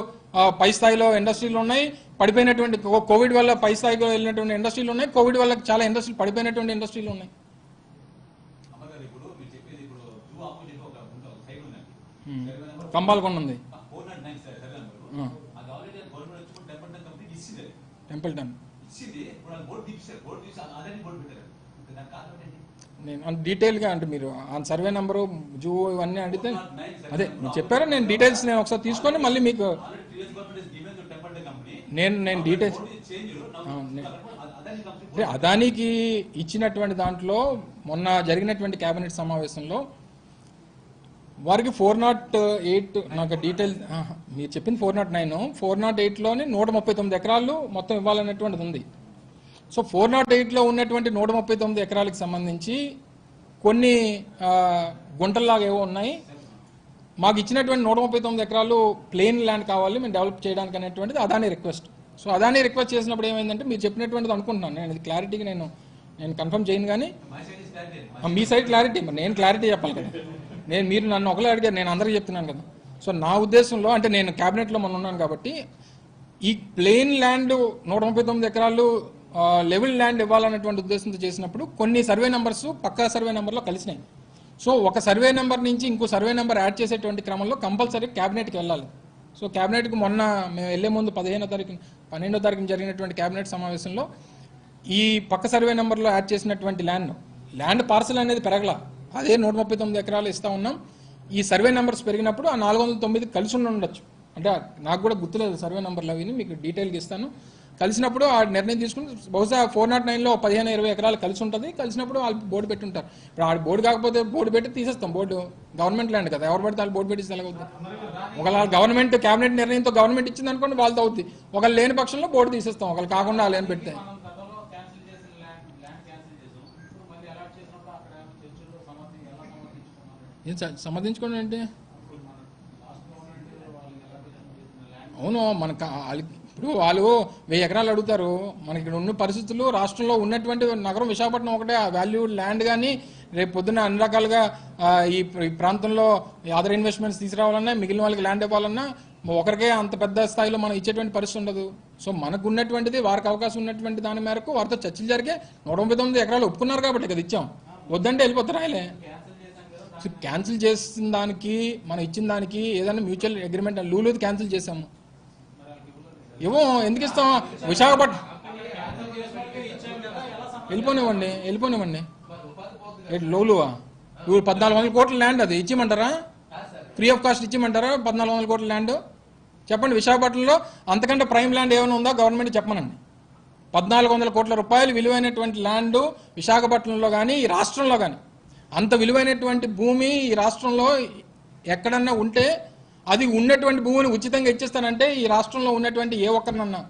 పై స్థాయిలో ఇండస్ట్రీలు ఉన్నాయి, పడిపోయినటువంటి కోవిడ్ వల్ల పై స్థాయిలో వెళ్ళినటువంటి ఇండస్ట్రీలు ఉన్నాయి, కోవిడ్ వల్ల చాలా ఇండస్ట్రీలు పడిపోయినటువంటి ఇండస్ట్రీలు ఉన్నాయి. కంబాలకొండ ఉంది, టెంపుల్టన్. నేను డీటెయిల్గా అంటే మీరు ఆ సర్వే నెంబరు జూ ఇవన్నీ అడిగితే అదే మీరు చెప్పారో నేను డీటెయిల్స్ నేను ఒకసారి తీసుకొని మళ్ళీ మీకు నేను డీటెయిల్స్ అదానికి ఇచ్చినటువంటి దాంట్లో మొన్న జరిగినటువంటి కేబినెట్ సమావేశంలో వారికి 408 నాకు డీటెయిల్ మీరు చెప్పింది 409, 408లోని 139 ఎకరాలు మొత్తం ఇవ్వాలనేటువంటిది ఉంది. సో 408లో ఉన్నటువంటి 139 ఎకరాలకు సంబంధించి కొన్ని గుంటల్లాగా ఏవో ఉన్నాయి. మాకు ఇచ్చినటువంటి 139 ఎకరాలు ప్లెయిన్ ల్యాండ్ కావాలి మేము డెవలప్ చేయడానికి అనేటువంటిది Adani request. So Adani request చేసినప్పుడు ఏమైందంటే మీరు చెప్పినటువంటిది అనుకుంటున్నాను నేను, ఇది క్లారిటీగా నేను కన్ఫర్మ్ చేయను, కానీ మీ సైడ్ క్లారిటీ, మరి నేను క్లారిటీ చెప్పాలి కదా. మీరు నన్ను ఒకలే అడిగారు, నేను అందరికీ చెప్తున్నాను కదా. సో నా ఉద్దేశంలో అంటే నేను క్యాబినెట్లో మొన్న ఉన్నాను కాబట్టి ఈ ప్లెయిన్ ల్యాండ్ 139 ఎకరాలు లెవెల్ ల్యాండ్ ఇవ్వాలనేటువంటి ఉద్దేశంతో చేసినప్పుడు కొన్ని సర్వే నెంబర్స్ పక్కా సర్వే నెంబర్లో కలిసినాయి. సో ఒక సర్వే నెంబర్ నుంచి ఇంకో సర్వే నెంబర్ యాడ్ చేసేటువంటి క్రమంలో కంపల్సరీ క్యాబినెట్కి వెళ్ళాలి. సో క్యాబినెట్కి మొన్న మేము వెళ్లే ముందు 12వ తారీఖున జరిగినటువంటి క్యాబినెట్ సమావేశంలో ఈ పక్క సర్వే నెంబర్లో యాడ్ చేసినటువంటి ల్యాండ్ పార్సల్ అనేది పెరగల, అదే 139 ఎకరాలు ఇస్తా ఉన్నాం. ఈ సర్వే నెంబర్స్ పెరిగినప్పుడు ఆ 409 కలిసి ఉండొచ్చు, అంటే నాకు కూడా గుర్తులేదు సర్వే నెంబర్లు అవి, మీకు డీటెయిల్గా ఇస్తాను. కలిసినప్పుడు ఆ నిర్ణయం తీసుకుని బహుశా 409లో 15-20 ఎకరాలు కలిసి ఉంటుంది, కలిసినప్పుడు వాళ్ళు బోర్డు పెట్టి ఉంటారు. ఇప్పుడు ఆ బోర్డు కాకపోతే బోర్డు పెట్టి తీసేస్తాం, బోర్డు గవర్నమెంట్ ల్యాండ్ కదా, ఎవరు పడితే వాళ్ళు బోర్డు పెట్టి ఎలాగవుతుంది. ఒకవేళ గవర్నమెంట్ క్యాబినెట్ నిర్ణయంతో గవర్నమెంట్ ఇచ్చింది అనుకోండి వాళ్ళతో అవుతుంది, ఒకళ్ళు లేని పక్షంలో బోర్డు తీసేస్తాం, ఒకళ్ళు కాకుండా వాళ్ళు ఏం పెడితే. ఏం సమర్థించుకోండి అంటే అవును మనకు ఇప్పుడు వాళ్ళు 1000 ఎకరాలు అడుగుతారు, మనకి ఇక్కడ ఉన్న పరిస్థితులు రాష్ట్రంలో ఉన్నటువంటి నగరం విశాఖపట్నం ఒకటే వాల్యూ ల్యాండ్, కానీ రేపు పొద్దున్న అన్ని రకాలుగా ఈ ప్రాంతంలో అదర్ ఇన్వెస్ట్మెంట్స్ తీసుకురావాలన్నా మిగిలిన వాళ్ళకి ల్యాండ్ ఇవ్వాలన్నా ఒకరికే అంత పెద్ద స్థాయిలో మనం ఇచ్చేటువంటి పరిస్థితి ఉండదు. సో మనకు ఉన్నటువంటిది వారికి అవకాశం ఉన్నటువంటి దాని మేరకు వారితో చర్చలు జరిగే 139 ఎకరాలు ఒప్పుకున్నారు కాబట్టి కదా ఇచ్చాం, వద్దంటే వెళ్ళిపోతారు ఆయలే. సో క్యాన్సిల్ చేసిన దానికి మనం ఇచ్చిన దానికి ఏదైనా మ్యూచువల్ అగ్రిమెంట్ లూలుది క్యాన్సిల్ చేసాము, ఏమో ఎందుకు ఇస్తాం. విశాఖపట్నం వెళ్ళిపోనివ్వండి లోలువా 1400 కోట్ల ల్యాండ్ అది ఇచ్చిమంటారా, ఫ్రీ ఆఫ్ కాస్ట్ ఇచ్చిమంటారా 1400 కోట్ల ల్యాండ్? చెప్పండి విశాఖపట్నంలో అంతకంటే ప్రైమ్ ల్యాండ్ ఏమైనా ఉందా గవర్నమెంట్ చెప్పమనండి. 1400 కోట్ల రూపాయలు విలువైనటువంటి ల్యాండ్ విశాఖపట్నంలో కానీ ఈ రాష్ట్రంలో కానీ అంత విలువైనటువంటి భూమి ఈ రాష్ట్రంలో ఎక్కడన్నా ఉంటే అది ఉన్నటువంటి భూమిని ఉచితంగా ఇచ్చేస్తానంటే ఈ రాష్ట్రంలో ఉన్నటువంటి ఏ ఒక్కరినన్నా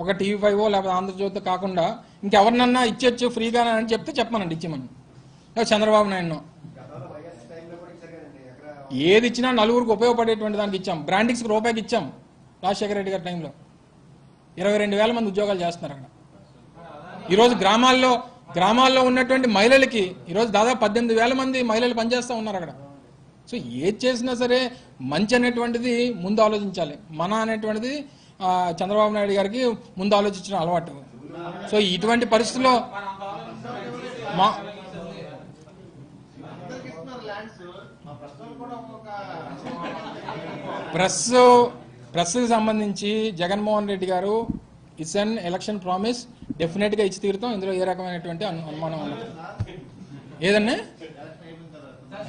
ఒక TV5 లేకపోతే ఆంధ్రజ్యోతి కాకుండా ఇంకెవరినన్నా ఇచ్చేచ్చు ఫ్రీగా అని చెప్తే చెప్పమనండి ఇచ్చేమని. చంద్రబాబు నాయుడు ఏది ఇచ్చినా నలుగురికి ఉపయోగపడేటువంటి దానికి ఇచ్చాం. బ్రాండింగ్స్కి రూపాయికి ఇచ్చాం. రాజశేఖర రెడ్డి గారి టైంలో 22,000 మంది ఉద్యోగాలు చేస్తున్నారు అక్కడ. ఈరోజు గ్రామాల్లో ఉన్నటువంటి మహిళలకి ఈరోజు దాదాపు 18,000 మంది మహిళలు పనిచేస్తూ ఉన్నారు అక్కడ. సో ఏది చేసినా సరే మంచి అనేటువంటిది ముందు ఆలోచించాలి. మన అనేటువంటిది చంద్రబాబు నాయుడు గారికి ముందు ఆలోచించడం అలవాటు. సో ఇటువంటి పరిస్థితుల్లో ప్రెస్కి సంబంధించి జగన్మోహన్ రెడ్డి గారు ఇట్స్ అన్ ఎలక్షన్ ప్రామిస్, డెఫినెట్గా ఇచ్చి తీరుతాం. ఇందులో ఏ రకమైనటువంటి అనుమానం ఉండదు. ఏదన్నా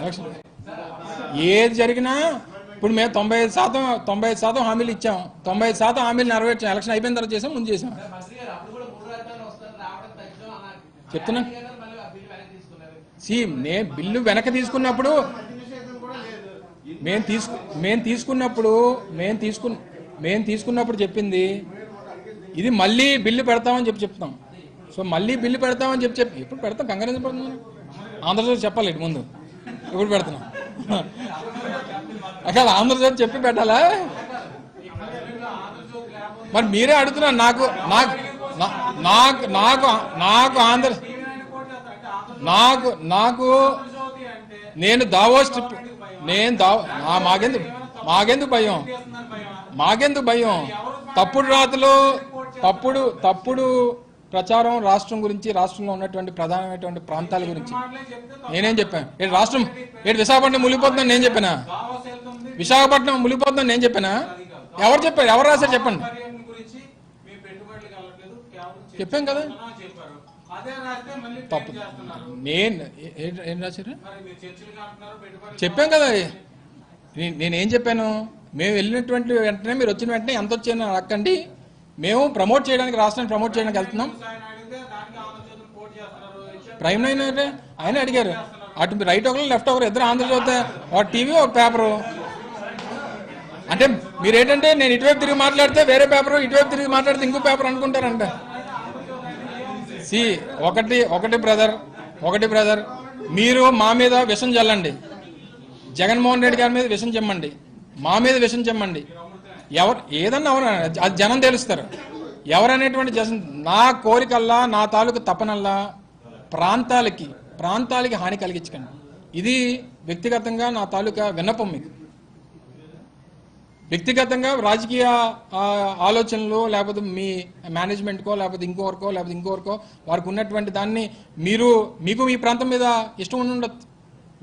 ఎలక్షన్ ఏది జరిగినా ఇప్పుడు మేము 95% హామీలు ఇచ్చాం. 95% హామీలు నెరవేర్చాం. ఎలక్షన్ అయిపోయిన తర్వాత చేసాం, ముందు చేసాం. చెప్తున్నా నేను బిల్లు వెనక్కి తీసుకున్నప్పుడు మేము తీసుకున్నప్పుడు చెప్పింది ఇది మళ్ళీ బిల్లు పెడతామని చెప్తాం. సో మళ్ళీ బిల్లు పెడతామని చెప్పి ఎప్పుడు పెడతాం? కంగారు ఎందుకు పెడుతున్నాను? ఆంధ్రజ్యోతి చెప్పాలి ఇటు ముందు. ఎప్పుడు పెడుతున్నాం? అక్కడ ఆంధ్రజ్యోతి చెప్పి పెట్టాలా? మరి మీరే అడుగుతున్నారు. నాకు నేను దావోస్ ట్రిప్ మాకెందుకు భయం? తప్పుడు రాతలు, తప్పుడు ప్రచారం రాష్ట్రం గురించి, రాష్ట్రంలో ఉన్నటువంటి ప్రధానమైనటువంటి ప్రాంతాల గురించి నేనేం చెప్పాను? రాష్ట్రం విశాఖపట్నం మునిగిపోతుందని నేను చెప్పానా? విశాఖపట్నం మునిగిపోతుందని నేను చెప్పానా? ఎవరు చెప్పారు? ఎవరు రాశారు చెప్పండి. చెప్పాం కదా. తప్పు ఏం రాశారు? చెప్పాం కదా. నేనేం చెప్పాను? మేము వెళ్ళినటువంటి వెంటనే మీరు వచ్చిన వెంటనే ఎంత వచ్చాయని అడగండి. మేము ప్రమోట్ చేయడానికి, రాష్ట్రాన్ని ప్రమోట్ చేయడానికి వెళ్తున్నాం. ప్రైమ్ లైన్ ఆయన అడిగారు. అటు రైట్ ఒకరు లెఫ్ట్ ఒకరు, ఇద్దరు ఆంధ్రజ్యోతి, ఒక టీవీ ఒక పేపరు. అంటే మీరేంటంటే నేను ఇటువైపు తిరిగి మాట్లాడితే వేరే పేపరు, ఇటువైపు తిరిగి మాట్లాడితే ఇంకో పేపర్ అనుకుంటారంట. ఒకటి బ్రదర్, మీరు మా మీద విషం చల్లండి, జగన్మోహన్ రెడ్డి గారి మీద విషం చెమ్మండి, మా మీద విషం చెమ్మండి. ఏదన్నా అది జనం తెలుస్తారు ఎవరనేటువంటి నా కోరికల్లా, నా తాలూకు తపనల్లా ప్రాంతాలకి హాని కలిగించకండి. ఇది వ్యక్తిగతంగా నా తాలూకా విన్నపం. మీకు వ్యక్తిగతంగా రాజకీయ ఆలోచనలు లేకపోతే మీ మేనేజ్మెంట్కో లేకపోతే ఇంకోరికో వారికి ఉన్నటువంటి దాన్ని మీకు మీ ప్రాంతం మీద ఇష్టం ఉండదు.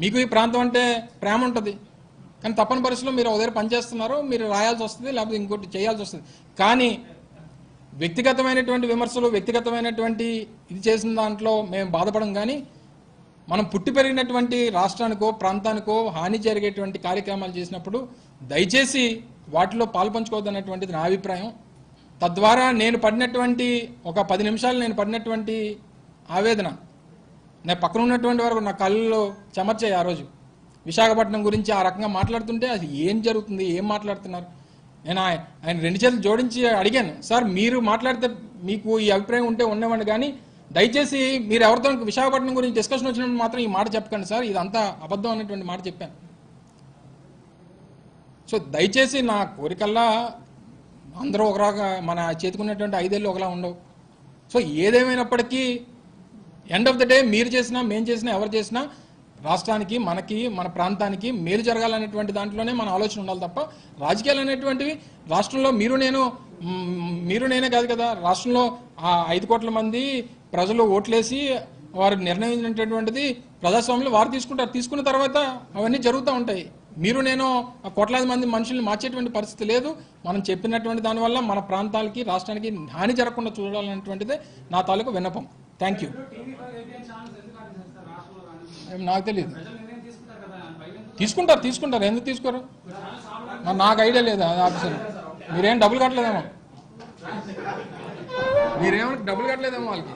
మీకు ఈ ప్రాంతం అంటే ప్రేమ ఉంటుంది, కానీ తప్పని పరిస్థితుల్లో మీరు ఒక దగ్గర పనిచేస్తున్నారు, మీరు రాయాల్సి వస్తుంది లేకపోతే ఇంకోటి చేయాల్సి వస్తుంది. కానీ వ్యక్తిగతమైనటువంటి విమర్శలు, వ్యక్తిగతమైనటువంటి ఇది చేసిన దాంట్లో మేము బాధపడం. కానీ మనం పుట్టి పెరిగినటువంటి రాష్ట్రానికో ప్రాంతానికో హాని జరిగేటువంటి కార్యక్రమాలు చేసినప్పుడు దయచేసి వాటిలో పాల్పంచుకోవద్దనేటువంటిది నా అభిప్రాయం. తద్వారా నేను పడినటువంటి ఒక 10 నిమిషాలు నేను పడినటువంటి ఆవేదన నేను పక్కన ఉన్నటువంటి వరకు నా కళ్ళలో చెమర్చాయి. ఆ రోజు విశాఖపట్నం గురించి ఆ రకంగా మాట్లాడుతుంటే అది ఏం జరుగుతుంది, ఏం మాట్లాడుతున్నారు? నేను ఆయన 2 చేతులు జోడించి అడిగాను, సార్ మీరు మాట్లాడితే మీకు ఈ అభిప్రాయం ఉంటే ఉండేవాడిని, కానీ దయచేసి మీరు ఎవరితో విశాఖపట్నం గురించి డిస్కషన్ వచ్చినప్పుడు మాత్రం ఈ మాట చెప్పకండి సార్, ఇదంతా అబద్ధం అనేటువంటి మాట చెప్పాను. సో దయచేసి నా కోరికల్లా అందరూ ఒకలాగా, మన చేతుకున్నటువంటి 5 ఏళ్ళు ఒకలా ఉండవు. సో ఏదేమైనప్పటికీ ఎండ్ ఆఫ్ ద డే మీరు చేసినా, మేము చేసినా, ఎవరు చేసినా రాష్ట్రానికి, మనకి, మన ప్రాంతానికి మేలు జరగాలనేటువంటి దాంట్లోనే మన ఆలోచన ఉండాలి తప్ప రాజకీయాలు అనేటువంటివి రాష్ట్రంలో మీరు నేనే కాదు కదా. రాష్ట్రంలో 5 కోట్ల మంది ప్రజలు ఓట్లేసి వారు నిర్ణయించినటువంటిది ప్రజాస్వామ్యంలో వారు తీసుకుంటారు. తీసుకున్న తర్వాత అవన్నీ జరుగుతూ ఉంటాయి. నేను కోట్లాది మంది మనుషుల్ని మార్చేటువంటి పరిస్థితి లేదు. మనం చెప్పినటువంటి దానివల్ల మన ప్రాంతాలకి, రాష్ట్రానికి హాని జరగకుండా చూడాలనేటువంటిదే నా తాలూకు విన్నపం. Thank you. నాకు తెలియదు. తీసుకుంటారు. ఎందుకు తీసుకోరు? నాకు ఐడియా లేదా ఆఫీసర్? మీరేం డబ్బులు కట్టలేదేమో వాళ్ళకి.